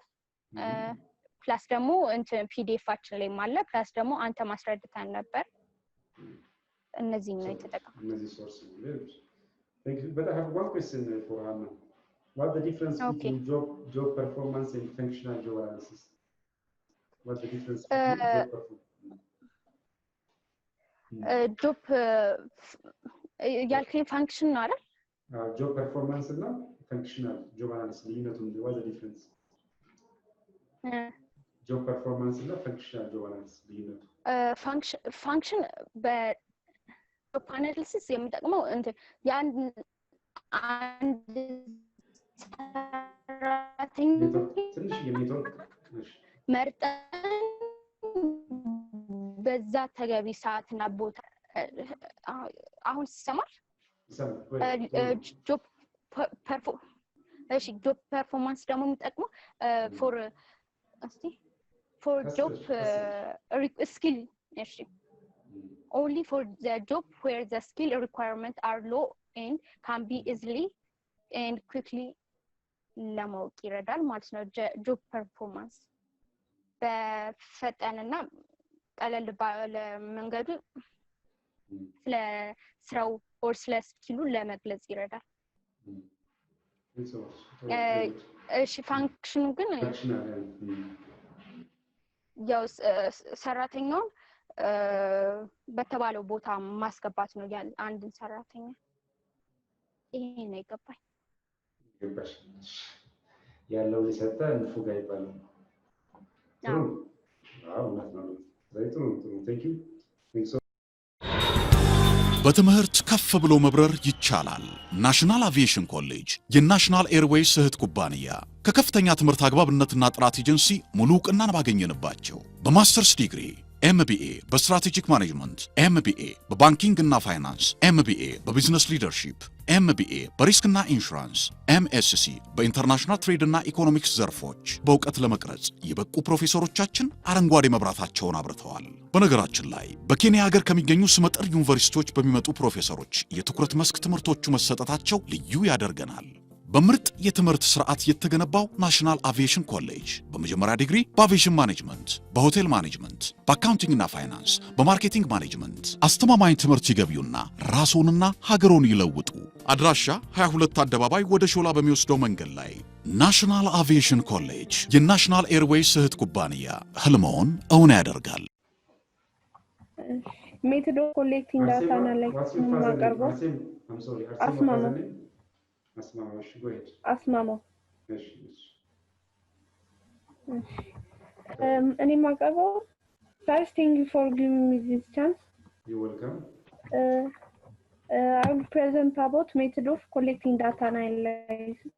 K: ፕላስ ደግሞ እንትን ፒዲኤፋችን ላይ ማለ ፕላስ ደግሞ አንተ ማስረድተን ነበር እነዚህ ነው የተጠቀመው
C: እነዚህ ሶርስ ነው Thank you. But I have one question for Anna. What's the difference between job performance and functional job analysis? What's the difference between job performance?
K: job ያልከኝ ፋንክሽን ነው አይደል?
C: Job performance እና functional job analysis ልዩነቱን what's the difference? job performance እና functional job analysis ልዩነቱ
K: function በjob analysis የሚጠቅመው እንትን አንድ
C: ትንሽ የሚተውቅ
K: መርጠን በዛ ተገቢ ሰዓትና ቦታ አሁን ሲሰማል job performance ደግሞ የሚጠቅመው for job skill only for the job where the skill requirements are low and can be easily and quickly ለማወቅ ይረዳል ማለት ነው job performance በፈጠንና ቀለል ባለ መንገዱ ስለ ስራው or ስለ ስኪሉ ለመግለጽ ይረዳል እሺ ፋንክሽኑ ግን ያው ሰራተኛውን በተባለው ቦታ ማስገባት ነው አንድን ሰራተኛ ይሄ ነው ይገባል
C: ያለው ሊሰጣ ንፉጋ ይባላል አዎ ነው Thank you.
L: በትምህርት ከፍ ብሎ መብረር ይቻላል። ናሽናል አቪዬሽን ኮሌጅ የናሽናል ኤርዌይስ እህት ኩባንያ ከከፍተኛ ትምህርት አግባብነትና ጥራት ኤጀንሲ ሙሉ ዕውቅናን ባገኘንባቸው በማስተርስ ዲግሪ MBA በስትራቴጂክ ማኔጅመንት MBA በባንኪንግ እና ፋይናንስ MBA በቢዝነስ ሊደርሺፕ MBA በሪስክና ኢንሹራንስ MSc በኢንተርናሽናል ትሬድ እና ኢኮኖሚክስ ዘርፎች በእውቀት ለመቅረጽ የበቁ ፕሮፌሰሮቻችን አረንጓዴ መብራታቸውን አብርተዋል። በነገራችን ላይ በኬንያ ሀገር ከሚገኙ ስመጥር ዩኒቨርሲቲዎች በሚመጡ ፕሮፌሰሮች የትኩረት መስክ ትምህርቶቹ መሰጠታቸው ልዩ ያደርገናል። በምርጥ የትምህርት ስርዓት የተገነባው ናሽናል አቪዬሽን ኮሌጅ በመጀመሪያ ዲግሪ በአቪዬሽን ማኔጅመንት፣ በሆቴል ማኔጅመንት፣ በአካውንቲንግ እና ፋይናንስ፣ በማርኬቲንግ ማኔጅመንት አስተማማኝ ትምህርት ይገቢውና ራስዎንና ሀገሮን ይለውጡ። አድራሻ 22 አደባባይ ወደ ሾላ በሚወስደው መንገድ ላይ ናሽናል አቪዬሽን ኮሌጅ የናሽናል ኤርዌይስ እህት ኩባንያ ህልሞን እውን ያደርጋል።
M: ሜቶድ ኦፍ ኮሌክቲንግ ዳታ አናላይሲስ ማቀርበው አስማማው እኔ ማቀርበው first thank you for giving me this chance.
C: You're welcome.
M: I will present about method of collecting data analysis.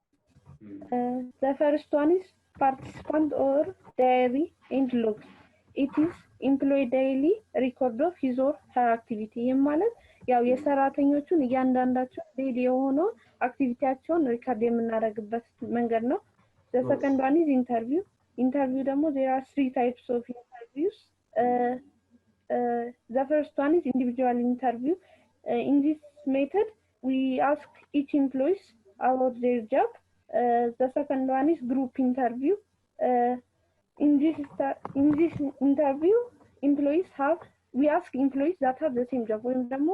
M: The first one is participant or diary and logs. It is employee daily record of his or her activity. ማለት ያው የሰራተኞቹን እያንዳንዳቸው ዴይሊ የሆነው አክቲቪቲያቸውን ሪካርድ የምናደርግበት መንገድ ነው። The second one is interview. Interview ደግሞ there are 3 types of interviews. The first one is individual interview. In this method, we ask each employee about their job. The second one is group interview. In this interview, we ask employees that have the same job. ወይም ደግሞ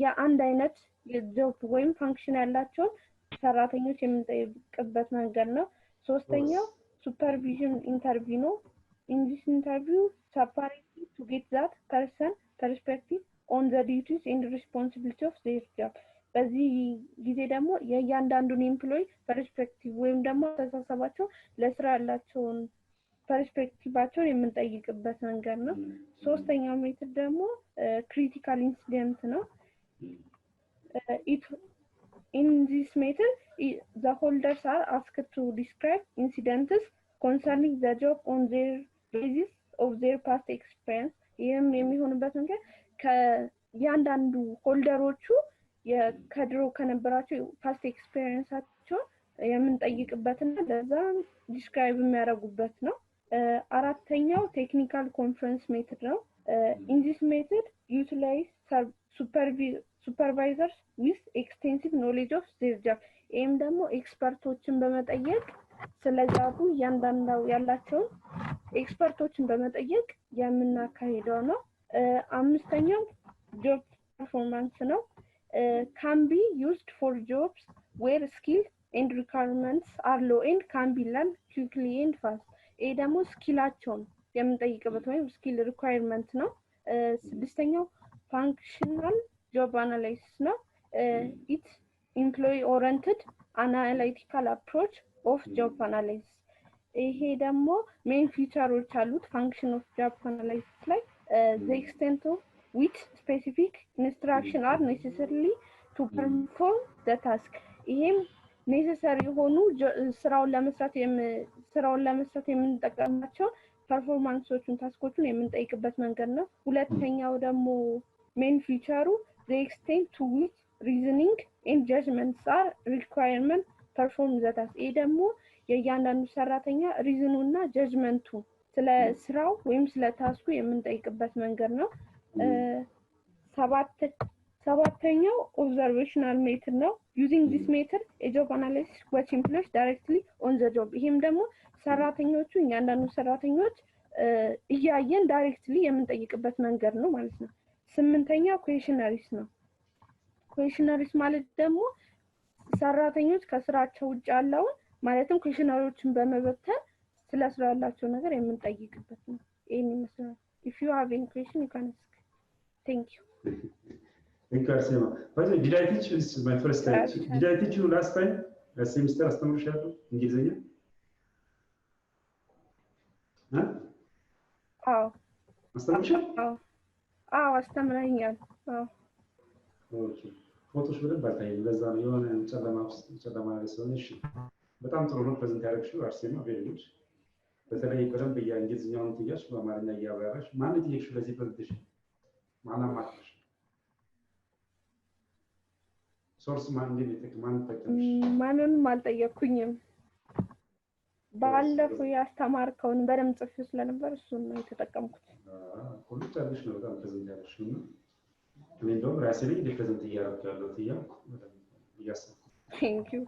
M: የአንድ አይነት የጆብ ወይም ፋንክሽን ያላቸው ሰራተኞች የምንጠይቅበት መንገድ ነው። ሶስተኛው supervision interview ነው። In this interview, separately to get that person perspective on the duties and responsibilities of their job. በዚህ ጊዜ ደግሞ የእያንዳንዱን ኤምፕሎይ ፐርስፔክቲቭ ወይም ደግሞ አስተሳሰባቸው ለስራ ያላቸውን ፐርስፔክቲቫቸውን የምንጠይቅበት መንገድ ነው። ሶስተኛው ሜትድ ደግሞ ክሪቲካል ኢንሲደንት ነው። In this method, the holders are asked to describe incidents concerning the job on their basis of their past experience. ይህም የሚሆንበት መንገድ ከእያንዳንዱ ሆልደሮቹ ከድሮ ከነበራቸው ፓስት ኤክስፔሪየንሳቸው የምንጠይቅበትና ለዛ ዲስክራይብ የሚያደርጉበት ነው። አራተኛው ቴክኒካል ኮንፈረንስ ሜትድ ነው። In this method, utilize supervisors with extensive knowledge of their job. ይህም ደግሞ ኤክስፐርቶችን በመጠየቅ ስለጃቡ እያንዳንዱ ያላቸውን ኤክስፐርቶችን በመጠየቅ የምናካሂደው ነው። አምስተኛው ጆብ ፐርፎርማንስ ነው። Can be used for jobs where skills and requirements are low and can be learned quickly and fast. ይሄ ደግሞ ስኪላቸውን የምንጠይቅበት ወይም ስኪል ሪኳየርመንት ነው። ስድስተኛው ፋንክሽናል ጆብ አናላይሲስ ነው። ኢት ኢምፕሎይ ኦሪየንትድ አናላይቲካል አፕሮች ኦፍ ጆብ አናላይሲስ። ይሄ ደግሞ ሜን ፊቸሮች አሉት ፋንክሽን ኦፍ ጆብ አናላይሲስ ላይ the extent of which specific instruction are necessary to perform the task. ይሄም ኔሰሰሪ የሆኑ ስራውን ለመስራት የምንጠቀማቸው ፐርፎርማንሶቹን ታስኮቹን የምንጠይቅበት መንገድ ነው። ሁለተኛው ደግሞ ሜን ፊቸሩ the extent to which reasoning and judgments are requirement perform the task. ይሄ ደግሞ የእያንዳንዱ ሰራተኛ ሪዝኑና ጀጅመንቱ ስለ ስራው ወይም ስለ ታስኩ የምንጠይቅበት መንገድ ነው። ሰባተኛው ኦብዘርቬሽናል ሜትድ ነው። using this method a job analyst watch employees directly on the job. ይሄም ደግሞ ሰራተኞቹ እያንዳንዱ ሰራተኞች እያየን ዳይሬክትሊ የምንጠይቅበት መንገድ ነው ማለት ነው። ስምንተኛው ኩዌሽነሪስ ነው። ኩዌሽነሪስ ማለት ደግሞ ሰራተኞች ከስራቸው ውጭ ያለውን ማለትም ኩዌሽነሪዎችን በመበተን ስለ ስራ ያላቸው ነገር የምንጠይቅበት ነው። ይሄን ይመስላል። if you have any question you can ask. Thank you.
C: Thank you, Arsema. By the way, did I teach you? This is my first time. Did I teach you last time? Last semester, አስተምርሻለሁ እንግሊዘኛ?
M: አዎ።
C: አስተምርሻለሁ?
M: አዎ አስተምረኛል። አዎ።
C: ኦኬ። ፎቶሽ በደንብ አልታየም። ለዛ ነው የሆነ ጨለማ ላይ ስለሆነ። እሺ። በጣም ጥሩ ነው ፕሬዘንት ያደረግሽው አርሴማ። ቬሪ ጉድ። በተለይ በደንብ እንግሊዝኛውን ትያሽ በአማርኛ እያብራራሽ ማን ትየክሽ ለዚህ ፕሬዘንቴሽን ማን አማክርሽ? ሶርስ ማን ተጠቀምሽ?
M: ማንንም አልጠየኩኝም። ባለፈው ያስተማርከውን በደንብ ጽፌ ስለነበር እሱን ነው የተጠቀምኩት።
C: ሁሉ ታሪሽ ነው በጣም ፕሬዘንት ያደረግሽው ነው። እኔ እንደውም ራሴ ላይ ፕሬዘንት እያደረኩ ያለሁት እያሰብኩ።
M: ቴንክ ዩ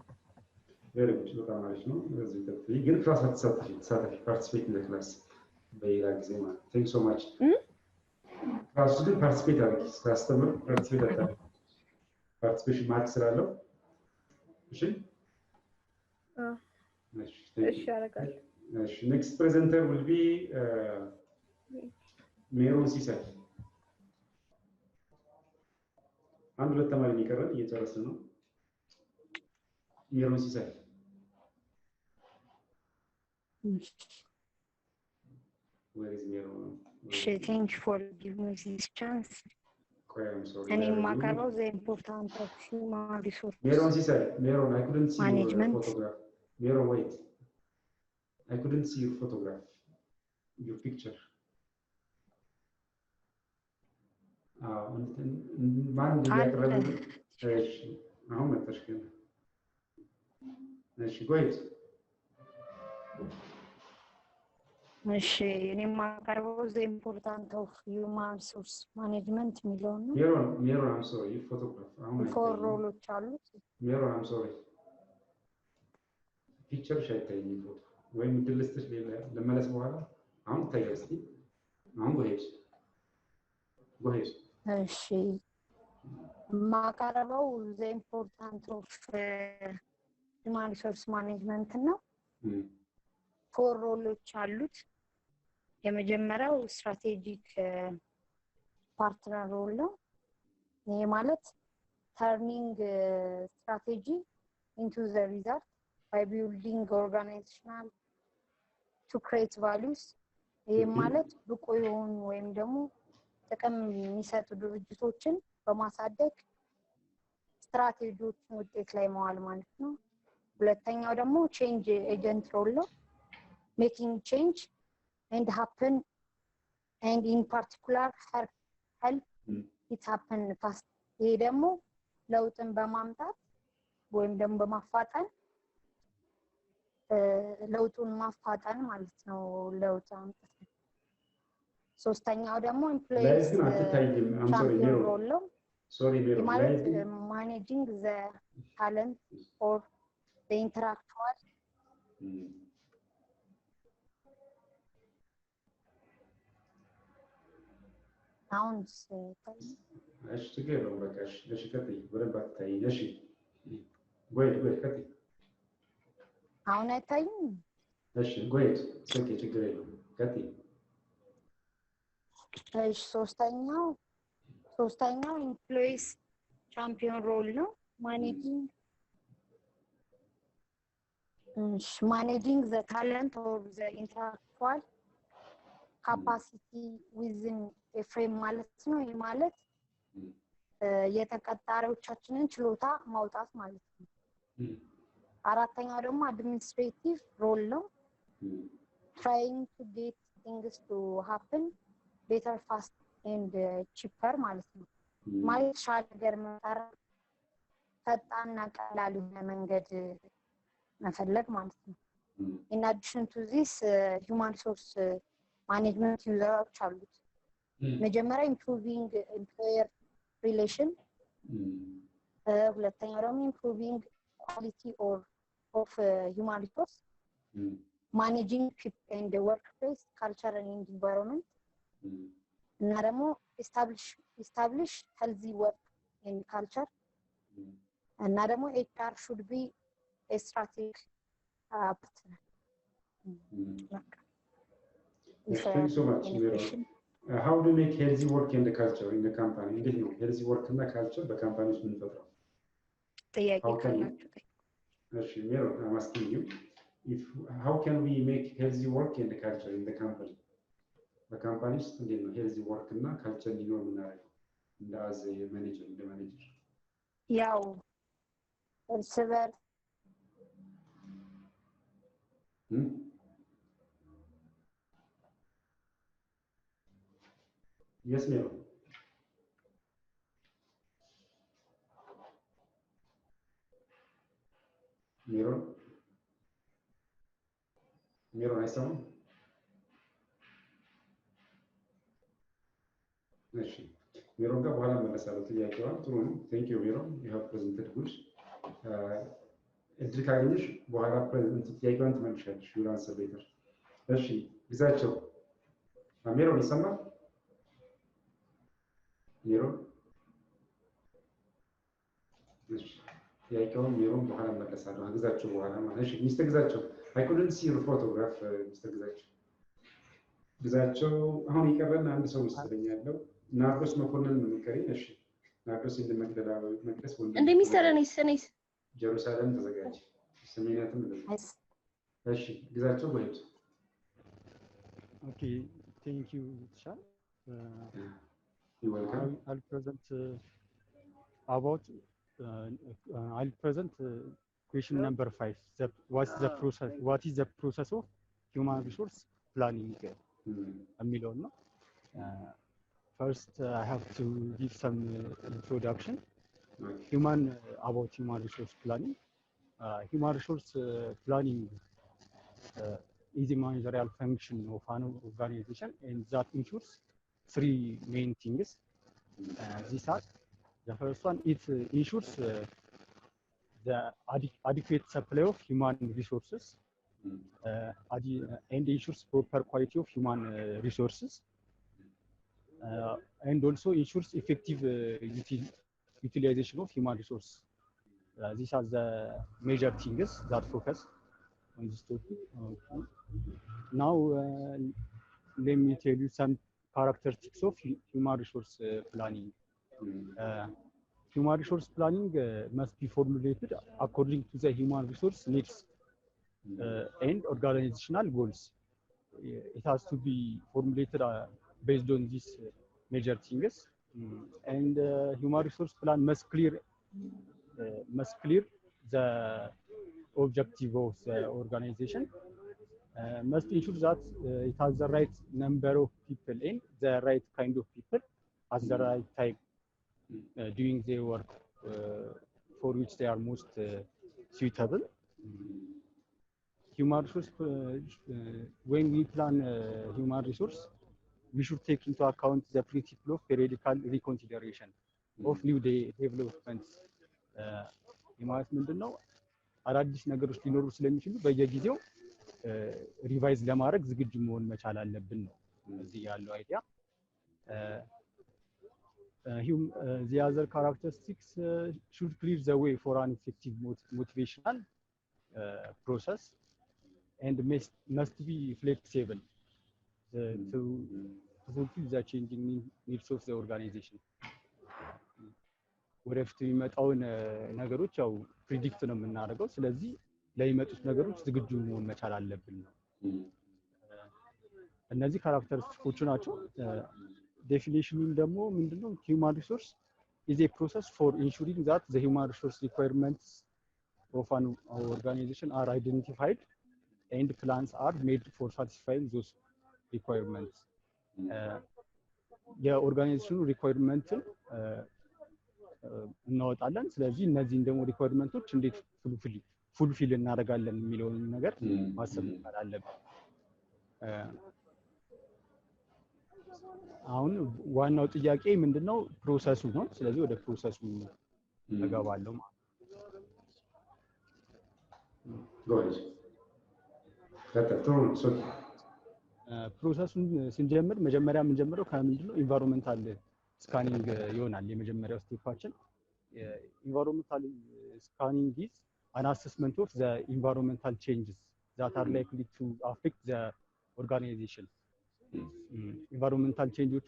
C: ቬሪ ጉድ። በጣም አሪፍ ነው። በዚህ ተጥሪ ግን ክላስ ተሳተፊ ፓርቲሲፔት ኢን ክላስ በሌላ ጊዜ ማለት ቴንክ ሶ ማች። ክላስ ግን ፓርቲሲፔት አድርጊ ስታስተምር ፓርቲሲፔት አድርጊ። ፓርቲሲፔሽን ማርክ ስላለው እሺ
M: እሺ አደርጋለሁ።
C: እሺ ኔክስት ፕሬዘንተር will be ሜሮን ሲሳይ። አንድ ሁለት ተማሪ የሚቀረን እየጨረስን ነው። ሜሮን ሲሳይ Where is Meron?
N: Thank you for giving me this chance.
C: I'm sorry.
N: And in Macaro, the importance of human resources.
C: Meron, I couldn't see
N: management.
C: Your photograph. Meron, wait. I couldn't see your photograph, your picture. ማን ያቀረበ? እሺ አሁን መጣሽ ግን እሺ ጎይት
N: እሺ እኔ ማቀርበው the importance of human resource management የሚለውን ነው።
C: ሜሮን I'm sorry you photograph አሁን
N: ፎር ሮሎች አሉት።
C: ሜሮን I'm sorry ፒክቸር ሻይታይኝ ፎቶ ወይም ድልስትሽ ለመለስ በኋላ አሁን ታያስቲ አሁን ጎሄድ
N: እሺ ማቀርበው the importance of human resource management ነው። ፎር ሮሎች አሉት። የመጀመሪያው ስትራቴጂክ ፓርትነር ሮል ነው። ይሄ ማለት turning strategy into the result by building organizational to create values ይሄ ማለት ብቁ የሆኑ ወይም ደግሞ ጥቅም የሚሰጡ ድርጅቶችን በማሳደግ ስትራቴጂዎችን ውጤት ላይ መዋል ማለት ነው። ሁለተኛው ደግሞ ቼንጅ ኤጀንት ሮል ነው። making change and happen and in particular help it happen fast ይሄ ደግሞ ለውጥን በማምጣት ወይም ደግሞ በማፋጠን ለውጡን ማፋጠን ማለት ነው። ለውጥ አምጥተን ሶስተኛው ደግሞ employees champion role ነው። ማለት managing the talent or the intellectual sounds
C: እሺ ችግር የለውም በቃ እሺ ቀጥይ በደንብ አትታይ እሺ ወይ ቀጥይ
N: አሁን አይታይም
C: እሺ ወይ ችግር የለውም ቀጥይ
N: እሺ ሶስተኛው employees champion role ነው managing the talent or the intellectual capacity within a frame ማለት ነው። ይሄ ማለት የተቀጣሪዎቻችንን ችሎታ ማውጣት ማለት ነው። አራተኛው ደግሞ administrative role ነው trying to get things to happen better fast and cheaper ማለት ነው። ማለት ሻገር መጣር ፈጣንና ቀላል የሆነ መንገድ መፈለግ ማለት ነው። in addition to this human resource management ዩዘሮች አሉት። መጀመሪያ improving employer relation ሁለተኛው ደግሞ improving quality of human resource managing people and the workplace culture and environment እና ደግሞ establish healthy work and culture እና ደግሞ HR should be a strategic partner.
C: Thank you so much, Miro. How do you make healthy work and the culture in the company? እንዴት ነው healthy work እና culture በካምፓኒ ውስጥ የምንፈጥረው?
N: ጥያቄ ካላችሁ
C: እሺ ሜሮ I'm asking you how can we make healthy work and the culture in the company? በካምፓኒ ውስጥ እንዴት ነው healthy work እና culture እንዲኖር የምናደርገው እንደ as a manager እንደ manager?
N: ያው እርስ በርስ
C: Yes, Miro. Miro, አይሰማም? እሺ ሜሮን ጋር በኋላ መለሳለሁ። ጥያቄዋን ጥሩ ነው። ቴንክ ዩ ሜሮ you have presented good እድል ካገኘሽ በኋላ ጥያቄዋን ትመልሻለሽ። you answer later። እሺ ግዛቸው ሜሮን ይሰማል? ሜሮ እሺ ጥያቄውን ሜሮን በኋላ መለሳለሁ። ግዛቸው በኋላ ማለት እሺ ሚስተር ግዛቸው I couldn't see your photograph ሚስተር ግዛቸው አሁን ይቀርበና አንድ ሰው መሰለኝ ያለው ናርዶስ መኮንን ነው የሚቀረኝ። እሺ ናርዶስ እንደመቅደላ መቅደስ ወንድ
O: እንደሚሰራ ነው ሰኔስ
C: ጀሩሳሌም ተዘጋጅ ሰሜናትም እሺ ግዛቸው ወይት
F: Okay, thank you, Shah.
C: You're welcome.
F: I'll present question number 5. What is the process of human resource planning? First, I have to give some introduction. About human resource planning. Human resource planning is a managerial function of an organization, and that ensures three main things. These are the first one, it ensures the adequate supply of human resources and ensures proper quality of human resources and also ensures effective utilization of human resources. These are the major things that focus on this topic. Now let me tell you some characteristics of human resource planning. Human resource planning must be formulated according to the human resource needs and organizational goals. It has to be formulated based on these major things, and human resource plan must clear the objective of the organization, must ensure that it has the right number of people and the right kind of people at the right time doing their work for which they are most suitable. Human resource, when we plan human resource, we should take into account the principle of periodical reconsideration of new developments. ማለት ምንድነው? አዳዲስ ነገሮች ሊኖሩ ስለሚችሉ በየጊዜው ሪቫይዝ ለማድረግ ዝግጁ መሆን መቻል አለብን ነው እዚህ ያለው አይዲያ። The other characteristics should clear the way for an effective motivational process and must be flexible to fulfill the changing needs of the organization. ወደፊት የሚመጣውን ነገሮች ያው ፕሪዲክት ነው የምናደርገው። ስለዚህ ለሚመጡት ነገሮች ዝግጁ መሆን መቻል አለብን ነው። እነዚህ ካራክተሪስቲኮቹ ናቸው። ዴፊኒሽኑን ደግሞ ምንድነው? human resource is a process for ensuring that the human resource requirements of an organization are identified and plans are made for satisfying those requirements. የኦርጋናይዜሽኑ ሪኳየርመንትን እናወጣለን። ስለዚህ እነዚህን ደግሞ ሪኳየርመንቶች እንዴት ፉልፊል እናደርጋለን የሚለውን ነገር ማሰብ አለብን። አሁን ዋናው ጥያቄ ምንድነው? ፕሮሰሱ ነው። ስለዚህ ወደ ፕሮሰሱ እገባለሁ ማለት ነው። ፕሮሰሱን ስንጀምር መጀመሪያ የምንጀምረው ከምንድነው? ኢንቫይሮንመንታል ስካኒንግ ይሆናል የመጀመሪያው ስቴፓችን። ኢንቫይሮንመንታል ስካኒንግ is an assessment of the environmental changes that are likely to affect the organization. ኢንቫይሮንመንታል ቼንጆቹ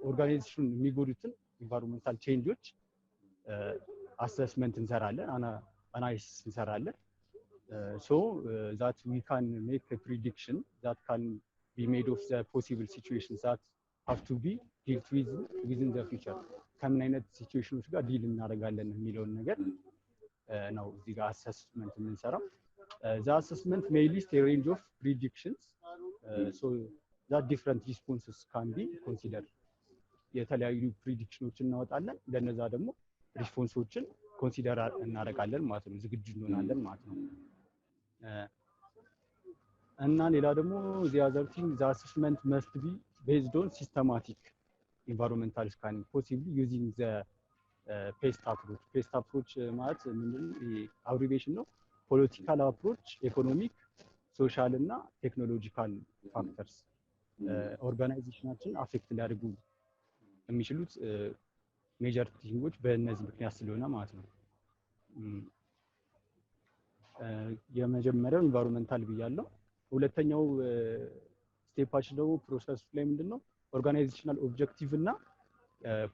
F: ኦርጋናይዜሽኑን የሚጎዱትን ኢንቫይሮንመንታል ቼንጆች አሰስመንት እንሰራለን፣ አናሊሲስ እንሰራለን። so that we can make a prediction that can be made of the possible situations that have to be dealt with within the future. ከምን አይነት ሲቹዌሽኖች ጋር ዲል እናደርጋለን የሚለውን ነገር ነው እዚህ ጋር አሰስመንት የምንሰራው። the assessment may list a range of predictions so that different responses can be considered. የተለያዩ ፕሪዲክሽኖችን እናወጣለን፣ ለነዛ ደግሞ ሪስፖንሶችን ኮንሲደር እናደርጋለን ማለት ነው፣ ዝግጁ እንሆናለን ማለት ነው። እና ሌላ ደግሞ the other thing, the assessment must be based on systematic environmental scanning, possibly using the PEST approach. PEST approach ማለት ምንድነው? አብሪቬሽን ነው። ፖለቲካል አፕሮች፣ ኢኮኖሚክ፣ ሶሻል እና ቴክኖሎጂካል ፋክተርስ ኦርጋናይዜሽናችን አፌክት ሊያደርጉ የሚችሉት ሜጀር ቲንጎች በእነዚህ ምክንያት ስለሆነ ማለት ነው። የመጀመሪያው ኢንቫይሮንመንታል ብያለሁ። ሁለተኛው ስቴፓችን ደግሞ ፕሮሰሱ ላይ ምንድነው? ኦርጋናይዜሽናል ኦብጀክቲቭ እና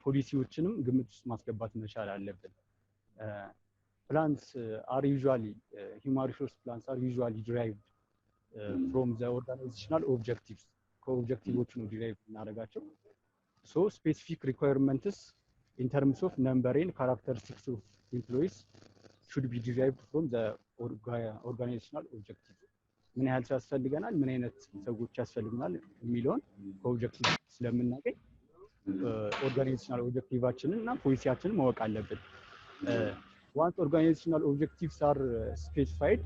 F: ፖሊሲዎችንም ግምት ውስጥ ማስገባት መቻል አለብን። plans are usually human resource plans are usually derived from the organizational objectives. ከኦብጀክቲቮቹ ነው ዲራይቭ እናደርጋቸው። so specific requirements in terms of number and characteristics of employees should be derived from the organizational objective. ምን ያህል ሰው ያስፈልገናል፣ ምን አይነት ሰዎች ያስፈልጉናል የሚለውን ከኦብጀክቲቭ ስለምናገኝ ኦርጋናይዜሽናል ኦብጀክቲቫችንን እና ፖሊሲያችንን ማወቅ አለብን። once organizational objectives are specified,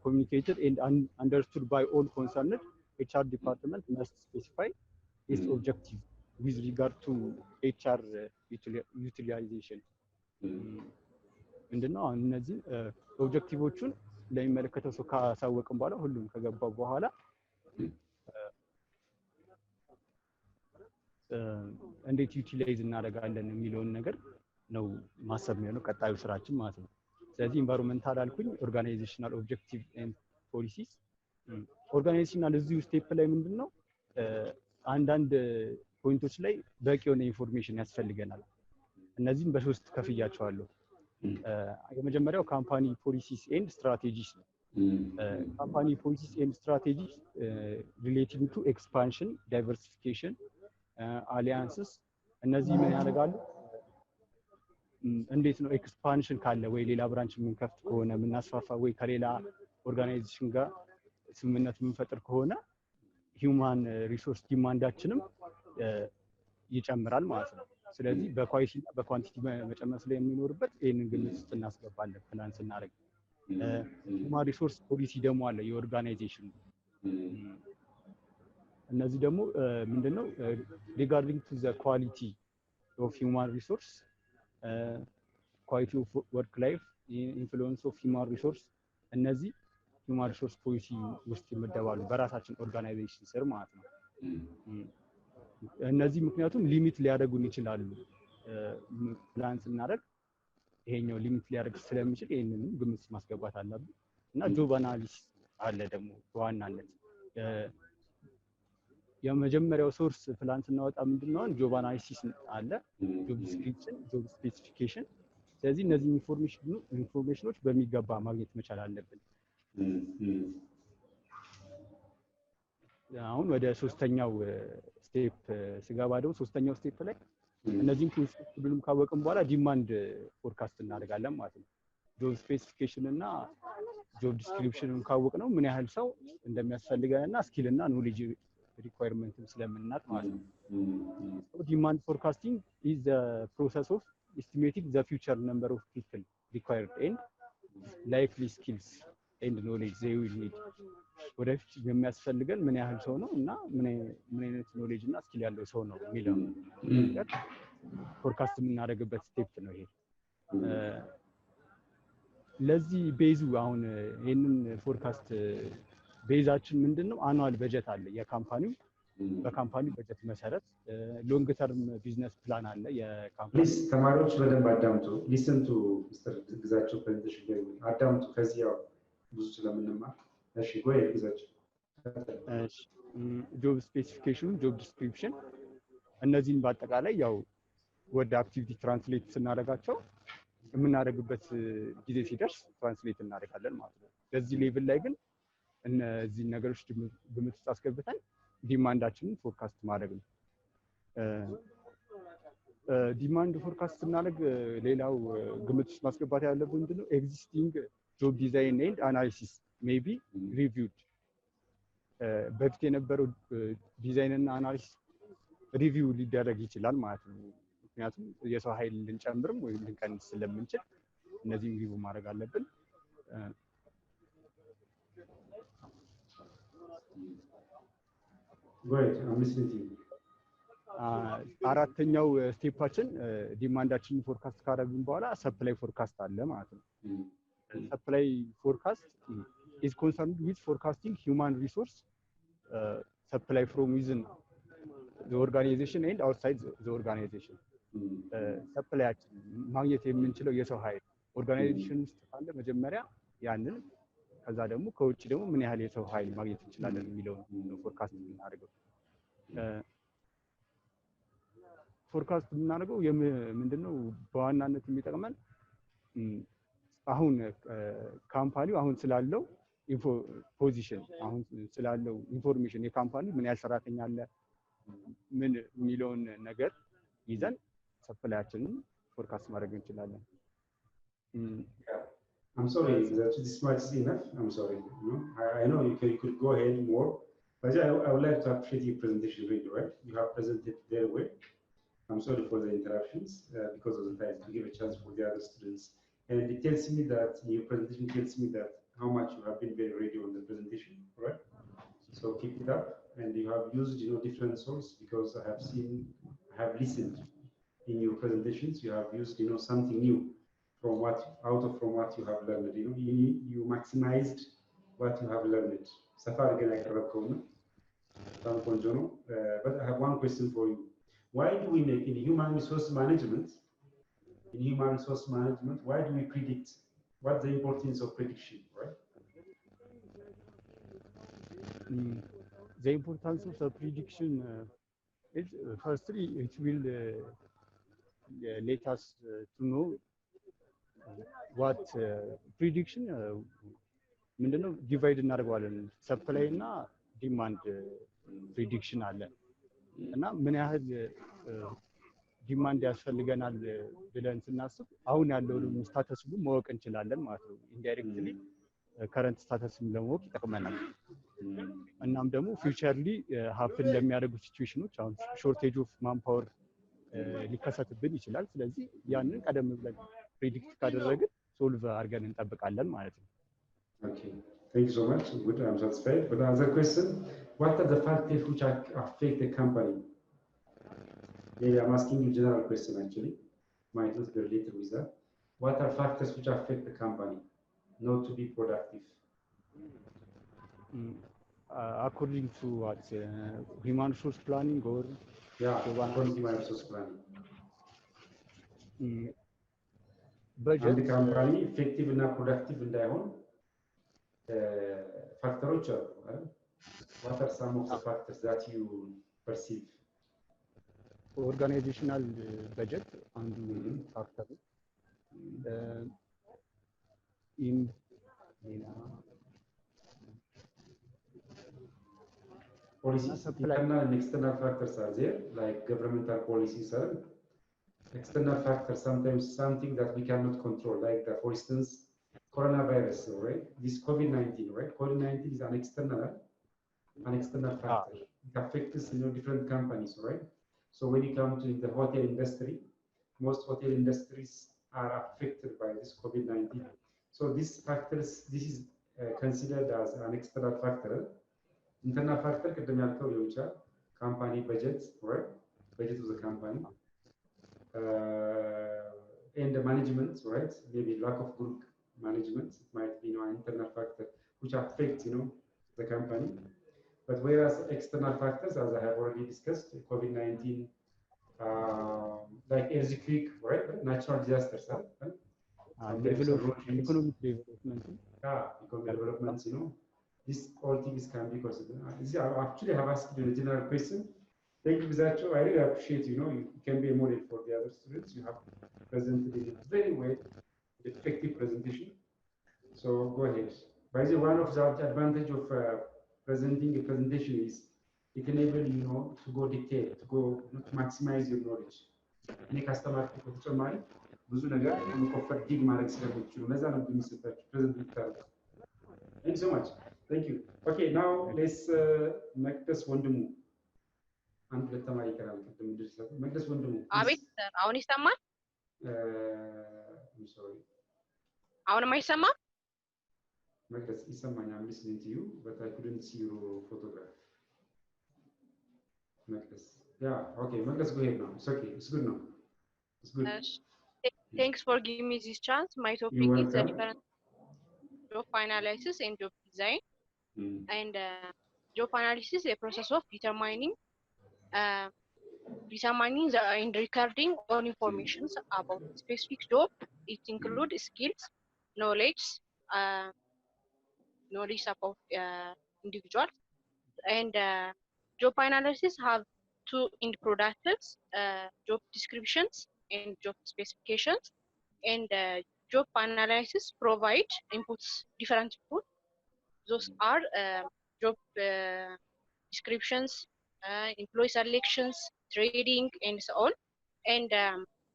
F: communicated and understood by all concerned, HR department must specify its objective with regard to HR utilization. ምንድነው? እነዚህ ኦብጀክቲቮቹን ለሚመለከተው ሰው ካሳወቅን በኋላ ሁሉም ከገባው በኋላ እንዴት ዩቲላይዝ እናደርጋለን የሚለውን ነገር ነው ማሰብ ነው ቀጣዩ ስራችን ማለት ነው። ስለዚህ ኢንቫይሮንመንታል አልኩኝ፣ ኦርጋናይዜሽናል ኦብጀክቲቭ ኤንድ ፖሊሲስ። ኦርጋናይዜሽናል እዚሁ ስቴፕ ላይ ምንድነው አንዳንድ ፖይንቶች ላይ በቂ የሆነ ኢንፎርሜሽን ያስፈልገናል። እነዚህም በሶስት ከፍያቸዋለሁ። የመጀመሪያው ካምፓኒ ፖሊሲስ ኤንድ ስትራቴጂስ ነው። ካምፓኒ ፖሊሲስ ኤንድ ስትራቴጂስ ሪሌቲንግ ቱ ኤክስፓንሽን፣ ዳይቨርሲፊኬሽን፣ አሊያንስስ እነዚህ ምን ያደርጋሉ? እንዴት ነው ኤክስፓንሽን ካለ ወይ ሌላ ብራንች የምንከፍት ከሆነ የምናስፋፋ ወይ ከሌላ ኦርጋናይዜሽን ጋር ስምምነት የምንፈጥር ከሆነ ሂውማን ሪሶርስ ዲማንዳችንም ይጨምራል ማለት ነው። ስለዚህ በኳሊቲ እና በኳንቲቲ መጨመር ስለሚኖርበት ይህንን ግምት ውስጥ እናስገባለን ፕላን ስናደርግ። ሂውማን ሪሶርስ ፖሊሲ ደግሞ አለ የኦርጋናይዜሽን። እነዚህ ደግሞ ምንድነው ሪጋርዲንግ ቱ ዘ ኳሊቲ ኦፍ ሂውማን ሪሶርስ፣ ኳሊቲ ኦፍ ወርክ ላይፍ፣ ኢንፍሉዌንስ ኦፍ ሂውማን ሪሶርስ፣ እነዚህ ሂውማን ሪሶርስ ፖሊሲ ውስጥ ይመደባሉ በራሳችን ኦርጋናይዜሽን ስር ማለት ነው። እነዚህ ምክንያቱም ሊሚት ሊያደርጉን ይችላሉ። ፕላን ስናደርግ ይሄኛው ሊሚት ሊያደርግ ስለሚችል ይሄንንም ግምት ማስገባት አለብን። እና ጆብ አናሊሲስ አለ ደግሞ በዋናነት የመጀመሪያው ሶርስ ፕላን ስናወጣ ምንድነው ጆብ አናሊሲስ አለ፣ ጆብ ዲስክሪፕሽን፣ ጆብ ስፔሲፊኬሽን። ስለዚህ እነዚህ ኢንፎርሜሽኖች በሚገባ ማግኘት መቻል አለብን። አሁን ወደ ሶስተኛው ስቴፕ ስገባ ደግሞ ሶስተኛው ስቴፕ ላይ እነዚህን ኮንሰፕት ሁሉንም ካወቅን በኋላ ዲማንድ ፎርካስት እናደርጋለን ማለት ነው። ጆብ ስፔሲፊኬሽን እና ጆብ ዲስክሪፕሽንን ካወቅ ነው ምን ያህል ሰው እንደሚያስፈልገን እና ስኪል እና ኖሌጅ ሪኳየርመንትም ስለምናውቅ ማለት ነው። ዲማንድ ፎርካስቲንግ ኢዝ ዘ ፕሮሰስ ኦፍ ኤስቲሜቲንግ ዘ ፊውቸር ነምበር ኦፍ ፒፕል ሪኳየርድ ኤንድ ላይክሊ ስኪልስ ኤንድ ኖሌጅ ዜይ ዊል ኒድ። ወደፊት የሚያስፈልገን ምን ያህል ሰው ነው እና ምን አይነት ኖሌጅ እና ስኪል ያለው ሰው ነው የሚለው ፎርካስት የምናደርግበት ስቴፕ ነው ይሄ። ለዚህ ቤዙ አሁን ይህንን ፎርካስት ቤዛችን ምንድነው? አኑዋል በጀት አለ የካምፓኒው። በካምፓኒው በጀት መሰረት ሎንግ ተርም ቢዝነስ ፕላን አለ የካምፓኒ።
C: ተማሪዎች በደንብ አዳምጡ። ሊስን ቱ ሚስተር ግዛቸው ፕሬዘንቴሽን አዳምጡ። ከዚህ ያው ብዙ ስለምንማር እሺ ጎይ ግዛቸው።
F: እሺ ጆብ ስፔሲፊኬሽን፣ ጆብ ዲስክሪፕሽን እነዚህን በአጠቃላይ ያው ወደ አክቲቪቲ ትራንስሌት ስናደርጋቸው የምናደርግበት ጊዜ ሲደርስ ትራንስሌት እናደርጋለን ማለት ነው። በዚህ ሌቭል ላይ ግን እነዚህ ነገሮች ግምት ውስጥ አስገብተን ዲማንዳችንን ፎርካስት ማድረግ ነው። ዲማንድ ፎርካስት ስናደርግ ሌላው ግምት ውስጥ ማስገባት ያለብን ምንድነው? ኤግዚስቲንግ ጆብ ዲዛይን ኤንድ አናሊሲስ ሜይ ቢ ሪቪውድ። በፊት የነበረው ዲዛይን እና አናሊሲስ ሪቪው ሊደረግ ይችላል ማለት ነው። ምክንያቱም የሰው ኃይል ልንጨምርም ወይም ልንቀንስ ስለምንችል እነዚህን ሪቪው ማድረግ አለብን። አራተኛው ስቴፓችን ዲማንዳችንን ፎርካስት ካደረግን በኋላ ሰፕላይ ፎርካስት አለ ማለት ነው። ሰፕላይ ፎርካስት is concerned with forecasting human resource supply from within the organization and outside the organization. ሰፕላያችን ማግኘት የምንችለው የሰው ኃይል ኦርጋናይዜሽን ውስጥ ካለ መጀመሪያ ያንን፣ ከዛ ደግሞ ከውጭ ደግሞ ምን ያህል የሰው ኃይል ማግኘት እንችላለን የሚለው ፎርካስት የምናደርገው። ፎርካስት የምናደርገው ምንድነው በዋናነት የሚጠቅመን አሁን ካምፓኒው አሁን ስላለው ፖዚሽን፣ አሁን ስላለው ኢንፎርሜሽን የካምፓኒ ምን ያህል ሰራተኛ አለ ምን የሚለውን ነገር ይዘን ሰፕላያችንን ፎርካስት ማድረግ እንችላለን።
C: I'm sorry that this much is enough. I'm sorry. No, I know you could go ahead more, but I would like to appreciate your presentation really, right? You have presented very well. I'm sorry for the interruptions because of the time to give a chance for the other students. And it tells me that your presentation tells me that how much you have been very ready on the presentation, right? So keep it up, and you have used different sources because I have listened in your presentations. You have used something new from what you have learned. You maximized what you have learned. Safari again, but I have one question for you. Why do we make in human resource management? Why do we predict? What's the importance of prediction, right?
F: the importance of the prediction is firstly it will let us to know what prediction ምንድነው ዲቫይድ እናደርገዋለን ሰፕላይ እና ዲማንድ ፕሪዲክሽን አለ እና ምን ያህል ዲማንድ ያስፈልገናል ብለን ስናስብ አሁን ያለውን ስታተስ ማወቅ እንችላለን ማለት ነው ኢንዳይሬክትሊ ከረንት ስታተስም ለማወቅ ይጠቅመናል እናም ደግሞ ፊውቸርሊ ሀፕን ለሚያደርጉ ሲቹዌሽኖች አሁን ሾርቴጅ ኦፍ ማንፓወር ሊከሰትብን ይችላል ስለዚህ ያንን ቀደም ብለን ፕሪዲክት ካደረግን ሶልቭ አድርገን እንጠብቃለን ማለት ነው
C: Okay, thank you so much. Good, I'm satisfied. But another question, what are the factors which affect the company? Yeah, I'm asking you general question actually. Might not be related with that. What are factors which affect the company not to be productive?
F: According to what? Human resource planning or?
C: Yeah, according to human resource planning.
F: Budget.
C: And the company effective and productive in their own. Factors are what are some of the factors that you perceive?
F: Organizational budget and factor in
C: policies, internal and external factors are there, like governmental policies are external factors, sometimes something that we cannot control, like the, for instance, coronavirus, right? This COVID-19, right? COVID-19 is an external factor. It affects different companies, right? So when you come to the hotel industry, most hotel industries are affected by this COVID-19. So these factors, this is considered as an external factor. Internal factor, company budget, right? Budget of the company. And the management, right? Maybe lack of good management, it might be an internal factor which affects the company. But whereas external factors, as I have already discussed, COVID-19, like earthquake, right? Natural disasters,
F: economic development.
C: Economic developments, this all things can be considered. I actually have asked you a general question. Thank you, Bizacho. I really appreciate, you can be a model for the other students. You have presented it very well. Effective presentation. So go ahead. By the way, one of the advantage of presenting a presentation is it enables you to go detail, to go to maximize your knowledge. Any customer ተጨማሪ ብዙ ነገር መቆፈር ዲግ ማድረግ ስለሚችሉ ለዛ ነው የሚሰጣችሁ ፕሬዘንት ይታረቁ። Thank you so much. Thank you. Okay, now let's መቅደስ ወንድሙ አንድ ለተማሪ ይቀራል ቅድም እንደሰጠ መቅደስ ወንድሙ
E: አቤት አሁን ይሰማል?
C: I'm sorry.
E: አሁንም አይሰማም?
C: Magdas, I'm listening to you, but I couldn't see your photograph. Magdas. Yeah, okay. Magdas, go ahead now. It's okay. It's good now. It's good.
E: Thanks for giving me this chance. My topic is the different job analysis and job design. And job analysis is a process of determining and recording all information about specific job. It includes skills, knowledge about individuals, and job analysis have two end products, job descriptions and job specifications, and job analysis provide inputs, different inputs. Those are job descriptions, employee selections, trading, and so on. And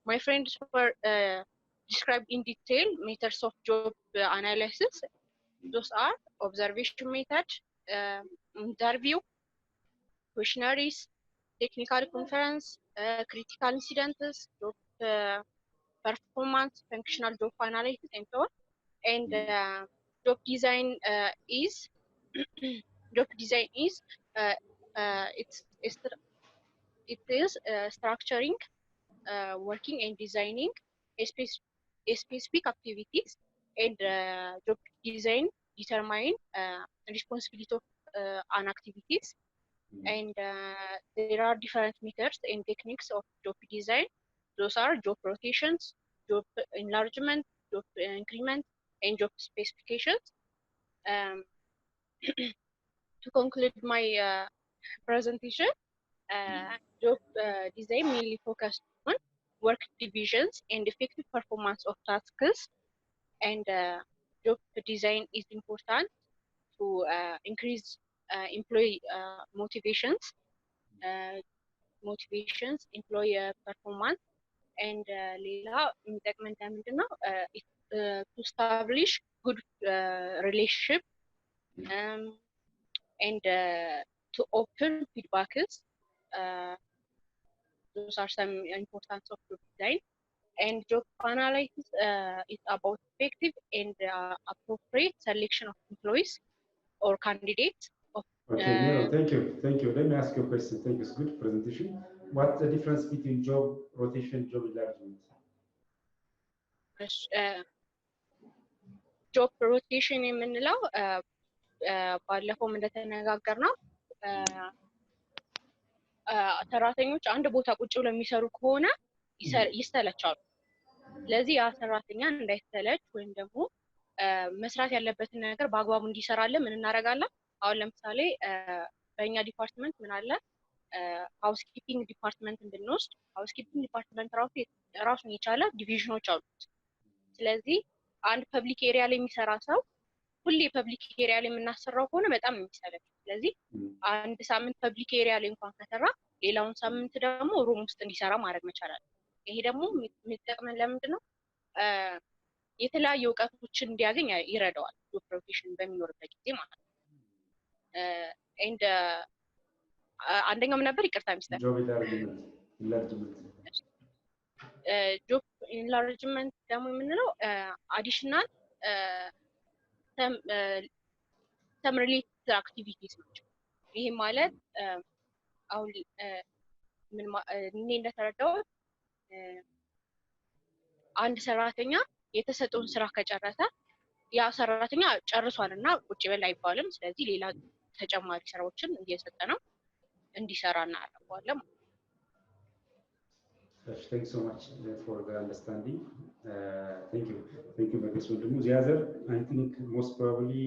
E: my friends were described in detail methods of job analysis. Those are observation method, interview, questionnaires, technical conference, critical incidents, job performance, functional job analysis, and so on. And job design is structuring, working and designing specific activities, and job design determine responsibility of an activities. And there are different methods and techniques of job design. Those are job rotations, job enlargement, job increment, and job specifications. To conclude my presentation, job design mainly focused on work divisions and effective performance of tasks, and job design is important to increase employee motivations, employee performance, and ሌላ የሚጠቅመን ምንድን ነው? To establish good relationship and to open feedbacks. Those are some importance of job design. And job analysis is about effective and appropriate selection of employees or candidates.
C: Okay, Nero, thank you. Let me ask you a question. Thank you. It's good presentation. What's the difference between job rotation and job enlargement?
E: Job rotation የምንለው ባለፈው እንደተነጋገርነው ሰራተኞች አንድ ቦታ ቁጭ ብለው የሚሰሩ ከሆነ ይሰለቻሉ። ስለዚህ ያ ሰራተኛ እንዳይሰለች ወይም ደግሞ መስራት ያለበትን ነገር በአግባቡ እንዲሰራለን ምን እናደርጋለን? አሁን ለምሳሌ በእኛ ዲፓርትመንት ምን አለ? ሃውስኪፒንግ ዲፓርትመንት እንድንወስድ ሃውስኪፒንግ ዲፓርትመንት ራሱን የቻለ ዲቪዥኖች አሉት። ስለዚህ አንድ ፐብሊክ ኤሪያ ላይ የሚሰራ ሰው ሁሌ ፐብሊክ ኤሪያ ላይ የምናሰራው ከሆነ በጣም የሚሰለች። ስለዚህ አንድ ሳምንት ፐብሊክ ኤሪያ ላይ እንኳን ከሰራ ሌላውን ሳምንት ደግሞ ሩም ውስጥ እንዲሰራ ማድረግ መቻል አለ። ይሄ ደግሞ የሚጠቅመን ለምንድን ነው? የተለያዩ እውቀቶችን እንዲያገኝ ይረዳዋል። job rotation በሚኖርበት ጊዜ ማለት ነው። and አንደኛው ምን ነበር? ይቅርታ ሚስተር job enlargement ደግሞ የምንለው additional some related activities ናቸው። ይሄ ማለት አሁን እኔ እንደተረዳሁት አንድ ሰራተኛ የተሰጠውን ስራ ከጨረሰ ያ ሰራተኛ ጨርሷልና ቁጭ በል አይባልም። ስለዚህ ሌላ ተጨማሪ ስራዎችን እየሰጠ ነው እንዲሰራ እናደርገዋለን።
C: Thank you so much for the understanding. Thank you. Bagus ወንድሙ ዚያዘር I think most probably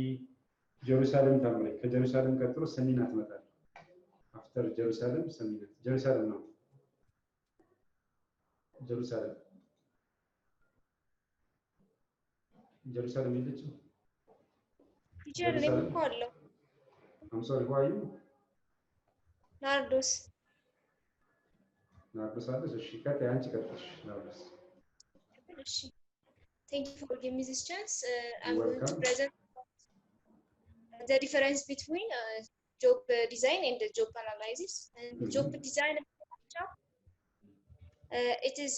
C: ጀሩሳሌም ታምሬ ከጀሩሳሌም ቀጥሎ ሰሚና ትመጣለች። after ጀሩሳሌም ሰሚና ጀሩሳሌም ነው። ጀሩሳሌም የለችም።
O: ቲቸር እኔም እኮ አለው።
C: I'm sorry, who are you?
O: ናርዶስ
C: አለች። እሺ ከታይ አንቺ ቀጥሽ ናርዶስ።
O: እሺ thank you for giving me this chance. I'm going to present the difference between job design and the job analysis. And job design it is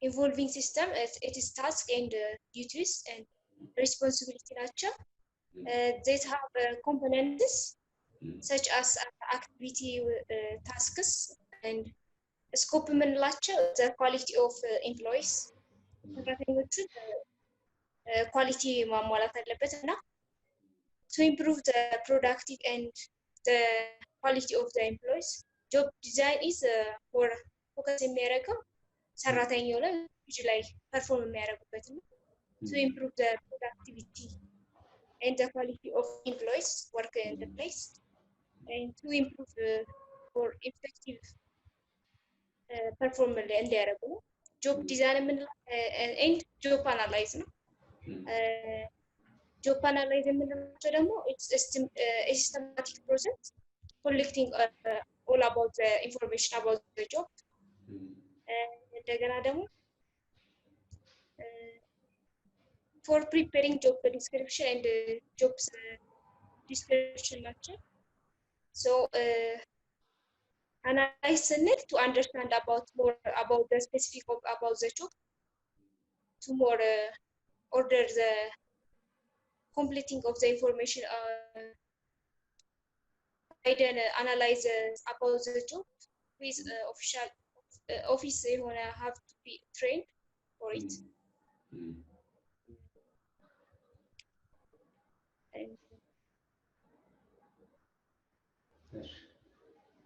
O: involving system. It is task and duties and responsibility nature. They have components such as activity tasks and scope የምንላቸው the quality of employees ሰራተኞችን ኳሊቲ ማሟላት አለበት እና to improve the productive and the quality of the employees. Job design is more focus የሚያደርገው ሰራተኛው ላይ ላይ ፐርፎርም የሚያደርጉበት ነው to improve the productivity and the quality of employees work in the place and to improve for effective performance እንዲያደርጉ ነው። job design and job analysis ነው። job analysis የምንላቸው ደግሞ it's a systematic process collecting all about the information about the job. እንደገና ደግሞ for preparing job description and job description ናቸው. So analyze need to understand more about the specific about the job to more order the completing of the information I then analyze about the job with official office they wanna have to be trained for it.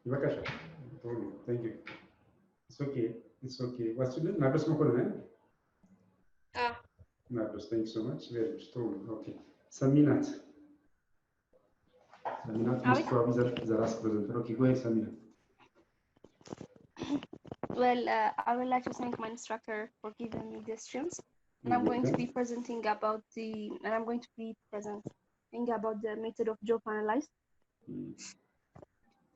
C: ይበቃሻል። Thank you. It's okay. What's your name? ናርዶስ መኮንን? ናርዶስ, thank you so much. Very good. Okay. ሰሚናት Samina, most probably the last presenter. Okay, go ahead, Samina.
D: Well, I would like to thank my instructor for giving me these streams. And I'm going to be presenting about the method of job analysis.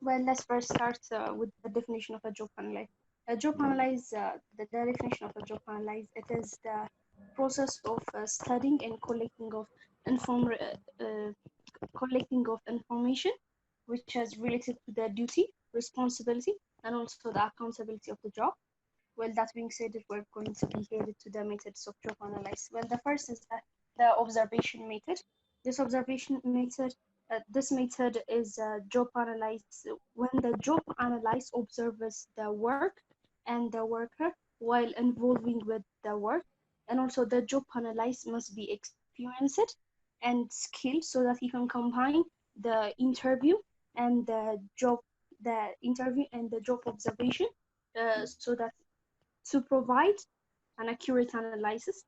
D: Well, let's first start with the definition of a job analysis. A job analysis, the definition of a job analysis, it is the process of studying and collecting of information which is related to the duty, responsibility, and also the accountability of the job. Well, that being said, we're going to be headed to the methods of job analysis. Well, the first is the observation method. This observation method, this method is job analysis when the job analyst observes the work and the worker while involving with the work, and also the job analyst must be experienced and skilled so that he can combine the interview and the job observation, so that to provide an accurate analysis.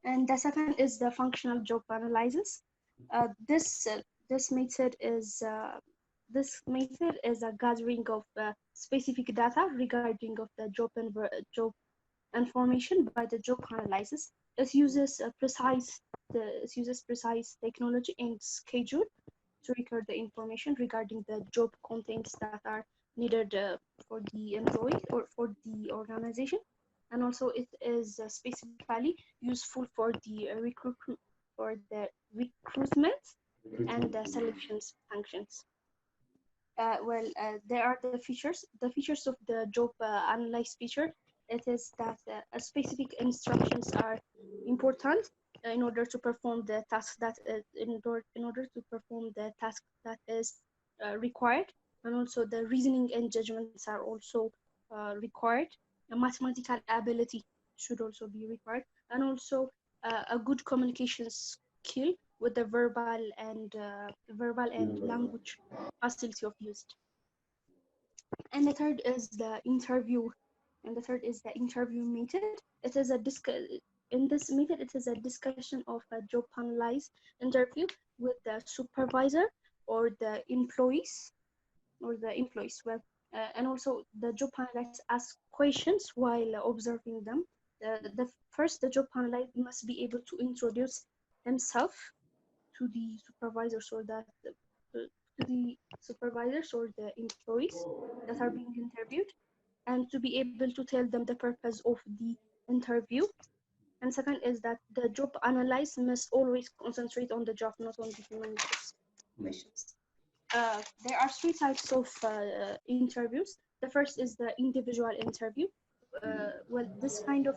D: And the second is the functional job analysis. This method is a gathering of specific data regarding of the job information by the job analysis. It uses precise technology and schedule to record the information regarding the job contents that are needed for the employee or for the organization, and also it is specifically useful for the recruitment and the selections functions. There are the features. The features of the job analysis feature. It is that specific instructions are important in order to perform the task that is required, and also the reasoning and judgments are also required. A mathematical ability should also be required, and also a good communication skill with the verbal and language facility of use. And the third is the interview. Method. It is in this method, it is a discussion of a job analysis interview with the supervisor or the employees. Well, and also the job analyst asks questions while observing them. The job analyst must be able to introduce himself to the supervisors or the employees that are being interviewed, and to be able to tell them the purpose of the interview. And second is that the job analyst must always concentrate on the job, not on the human questions. There are three types of interviews. The first is the individual interview. Well, this kind of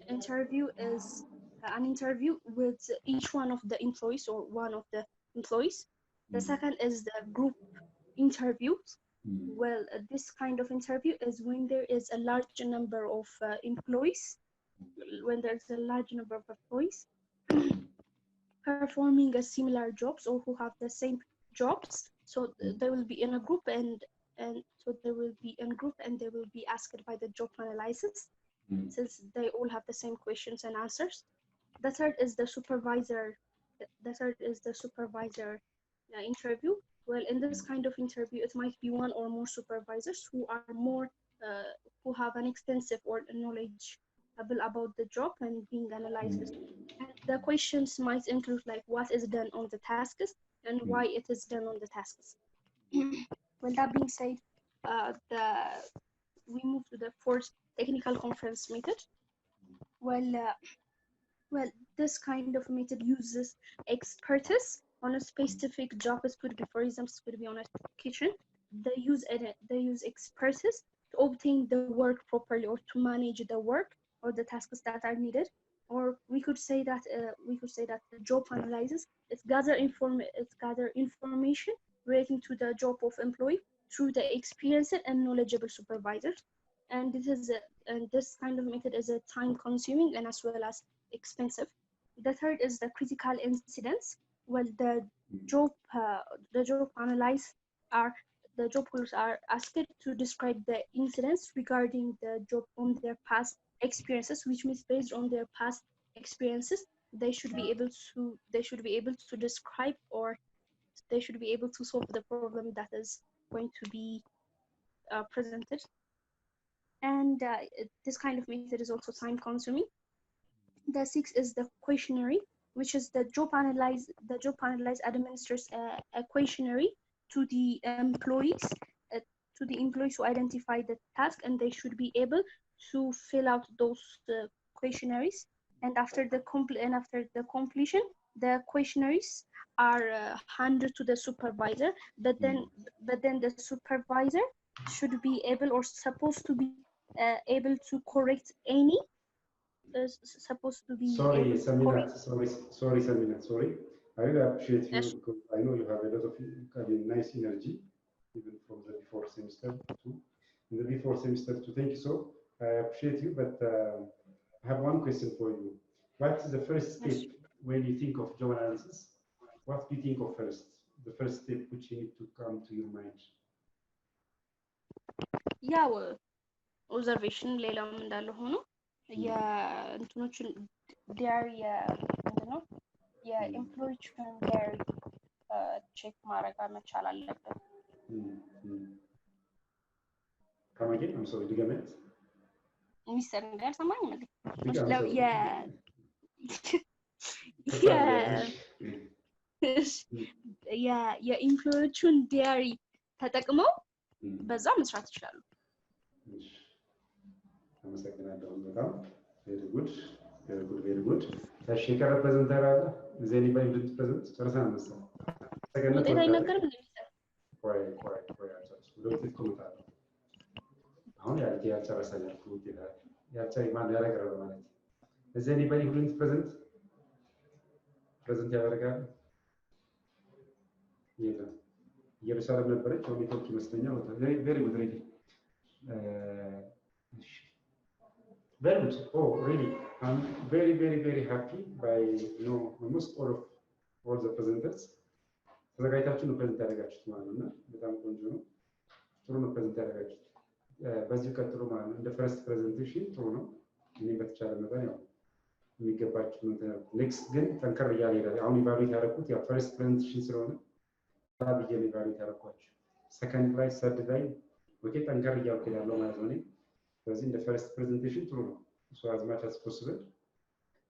D: interview is an interview with each one of the employees or one of the employees. The second is the group interviews. Well, this kind of interview is when there is a large number of employees. When there's a large number of employees performing a similar jobs or who have the same jobs, so they will be in a group and they will be asked by the job analysis, since they all have the same questions and answers. The third is the supervisor. Interview. Well, in this kind of interview, it might be one or more supervisors who are who have an extensive or knowledge about the job and being analyzed. And the questions might include like what is done on the tasks and why it is done on the tasks. Well, that being said, we move to the fourth technical conference method. Well, this kind of method uses expertise on a specific job. It could be, for example, it could be on a kitchen. They use expertise to obtain the work properly or to manage the work or the tasks that are needed. Or we could say that the job analysis gather information relating to the job of employee through the experienced and knowledgeable supervisors. And this kind of method is a time-consuming and as well as expensive. The third is the critical incidents. Well, the job analysts are asked to describe the incidents regarding the job on their past experiences, which means based on their past experiences,
P: they should be able to describe, or they should be able to solve the problem that is going to be presented. And this kind of method is also time consuming. The 6th is the questionnaire, which is the job analyze administers a questionnaire to the employees to identify the task, and they should be able to fill out those questionnaires. And after the completion, the questionnaires are handed to the supervisor. But then the supervisor should be able, or supposed to be able to correct any. Supposed to be
C: sorry,
P: able to
C: Samina,
P: correct.
C: sorry. I really appreciate you because I know you have a lot of nice energy, even from the before semester too. In the before semester too, thank you so. I appreciate you, but I have one question for you. What is the first step when you think of job analysis? What do you think of first? The first step which you need to come to your mind?
P: ያው ኦብዘርቬሽን ሌላም እንዳለ ሆኖ የእንትኖችን ዲያሪ ምንድነው የኤምፕሎይዎችን ዲያሪ ቼክ ማድረግ መቻል አለብን።
C: ከማጌን I'm sorry ድገመት
P: ሚስተር ነገር ሰማኝ ነገር የኤምፕሎይዎችን ዲያሪ ተጠቅመው በዛ መስራት ይችላሉ።
C: አመሰግናለሁ በጣም very good. እሺ ከረፕሬዘንተር አለ ዘኒ ባይ ብት ፕሬዘንት ጨርሰናል መሰለኝ። ተገነተ
P: ውጤት አይነገርም እንደሚሰራ
C: ቆይ ውጤት ኮሜንታር አሁን ያልጨረሰኛል ውጤት ያልጨረሰ ማን ያረቀረበ ማለት ዘኒ ባይ ብት ፕሬዘንት ያደርጋል የለም ኢየሩሳሌም ነበረች አሁን ኔትወርክ ይመስለኛል very good really very good. Oh really, I'm very happy by almost all the presenters. ተዘጋጅታችሁ ነው ፕሬዘንት ያደረጋችሁት ማለት ነው። በጣም ቆንጆ ነው። ጥሩ ነው ፕሬዘንት ያደረጋችሁት። በዚህ ቀጥሎ ማለት ነው። እንደ ፈርስት ፕሬዘንቴሽን ጥሩ ነው። እኔ በተቻለ መጠን ያው የሚገባችሁ ነው። ኔክስት ግን ጠንከር እያለ ይላል። አሁን ኢቫሉዌት ያደረኩት ያው ፈርስት ፕሬዘንቴሽን ስለሆነ ታብዬ ነው ኢቫሉዌት ያደረኳችሁ። ሰከንድ ላይ ሰርድ ላይ ኦኬ ጠንከር እያልኩ እሄዳለሁ ማለት ነው። ስለዚህ እንደ ፈርስት ፕሬዘንቴሽን ጥሩ ነው። so as much as possible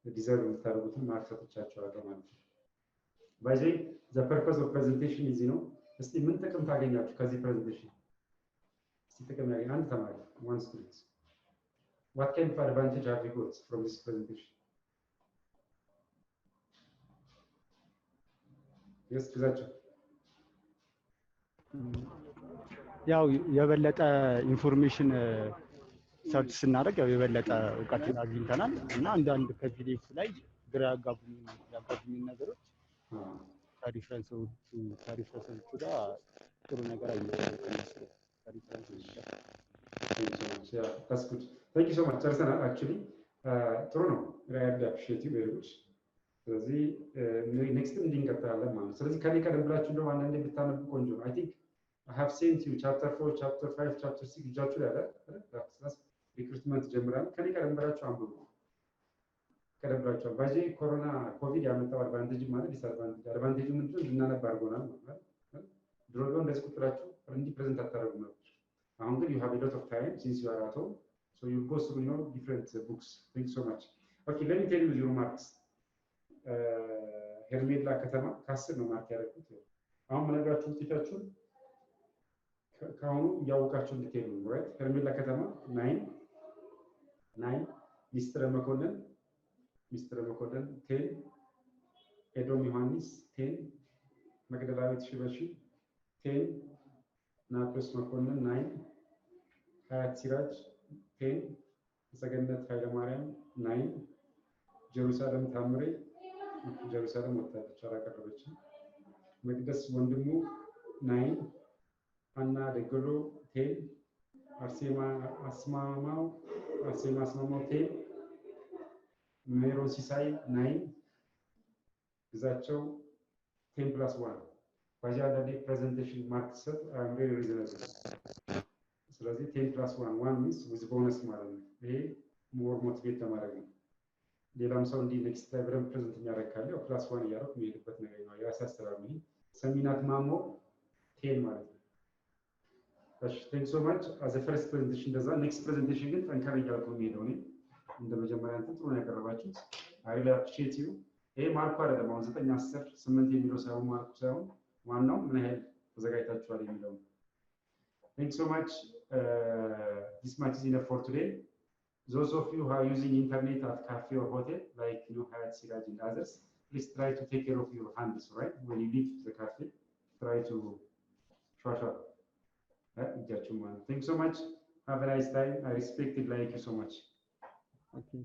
C: ዲዘርቭ የምታደርጉትን ማርክ ሰጥቻችኋለሁ ማለት ነው። by the way the purpose of presentation is እስቲ ምን ጥቅም ታገኛችሁ ከዚህ ፕሬዘንቴሽን? እስቲ ጥቅም ያገኝ አንድ ተማሪ one student what kind of advantage have you got from this presentation? yes ግዛቸው
F: ያው የበለጠ ኢንፎርሜሽን ሰርች ስናደርግ ያው የበለጠ እውቀትን አግኝተናል እና አንዳንድ ከፒዲኤፍ ላይ ግራ ያጋቡኝ ነገሮች ከሪፈረንሶቹ ጋር ጥሩ ነገር አየሁ።
C: that's good. Thank you so much. ጨርሰናል actually ጥሩ ነው። really appreciate you very much. ስለዚህ ኔክስት እንድንቀጥላለን ማለት ነው። ስለዚህ ከኔ ቀደም ብላችሁ እንደው አንዳንዴ ብታነቡ ቆንጆ ነው። I think I have sent you chapter 4, chapter 5, chapter 6 እጃችሁ ላይ አለ ሪክሩትመንት ጀምራል። ከኔ ቀደም ብላችሁ አንብቡ። ቀደም ብላችሁ ባጂ ኮሮና ኮቪድ ያመጣው አድቫንቴጅ ማለት ዲስአድቫንቴጅ አድቫንቴጁ ምንድነው? እንድናነብ አድርጎናል ማለት ነው። ድሮ ግን እንደዚህ ቁጥራችሁ እንዲህ ፕሬዘንት አታደርጉም ነበር። አሁን ግን you have a lot of time since you are at home so you go through different books. Thank you so much. Okay, let me tell you your marks. ሄርሜላ ከተማ ከ10 ነው ማርክ ያደረኩት። አሁን ምነግራችሁ ውጤታችሁን ከአሁኑ እያወቃችሁ እንድትሄዱ ነው። ራይት ሄርሜላ ከተማ 9 ሚስትረ መኮንን 10 ኤዶም ዮሐንስ 10 መቅደላዊት ሽበሺ 10 ናቶስ መኮንን 9 ሀያት ሲራጅ 10 ሰገነት ኃይለማርያም 9 ጀሩሳሌም ታምሬ ጀሩሳሌም ወጣች አላቀረበችም። መቅደስ ወንድሙ 9 አና ደገሎ 10 አርሴማ አስማማው 10 ሜሮን ሲሳይ 9 ግዛቸው 10+1 ባጃዳዴ ፕሬዘንቴሽን ማርክ ሰጥ አም ቬሪ ሪዝነብል። ስለዚህ 10+1 1 ሚንስ ዊዝ ቦነስ ማለት ነው። ይሄ ሞር ሞቲቬት ለማድረግ ነው። ሌላም ሰው እንዲህ ኔክስት ላይ በደንብ ፕሬዘንት የሚያደርግ ካለ ያው ፕላስ ዋን እያደረኩ የሚሄድበት ነገር ነው። የራሴ አሰራር ነው። ሰሚናት ማሞ 10 ማለት ነው። እሺ ቴንክ ሶ ማች አዘ ፈርስት ፕሬዘንቴሽን እንደዛ። ኔክስት ፕሬዘንቴሽን ግን ጠንከር እያልኩ የሚሄደው እኔ እንደ መጀመሪያ እንትን ጥሩ ነው ያቀረባችሁት። አይ ሪሊ አፕሪሺየት ዩ። ይሄ ማርኩ አይደለም አሁን 9 10 8 የሚለው ሳይሆን ማርኩ ሳይሆን ዋናው ምን ያህል ተዘጋጅታችኋል የሚለው ነው። ቴንክ ሶ ማች ዲስ ማች ኢዝ ኢነፍ ፎር ቱዴይ። Those of you who are using internet at cafe or hotel, like Hayat Siraj and others, please try to take care of your hands, right? When you leave the cafe, try to wash up. Thank you so much. Have a nice time. I respect it, like you so much.
F: Okay.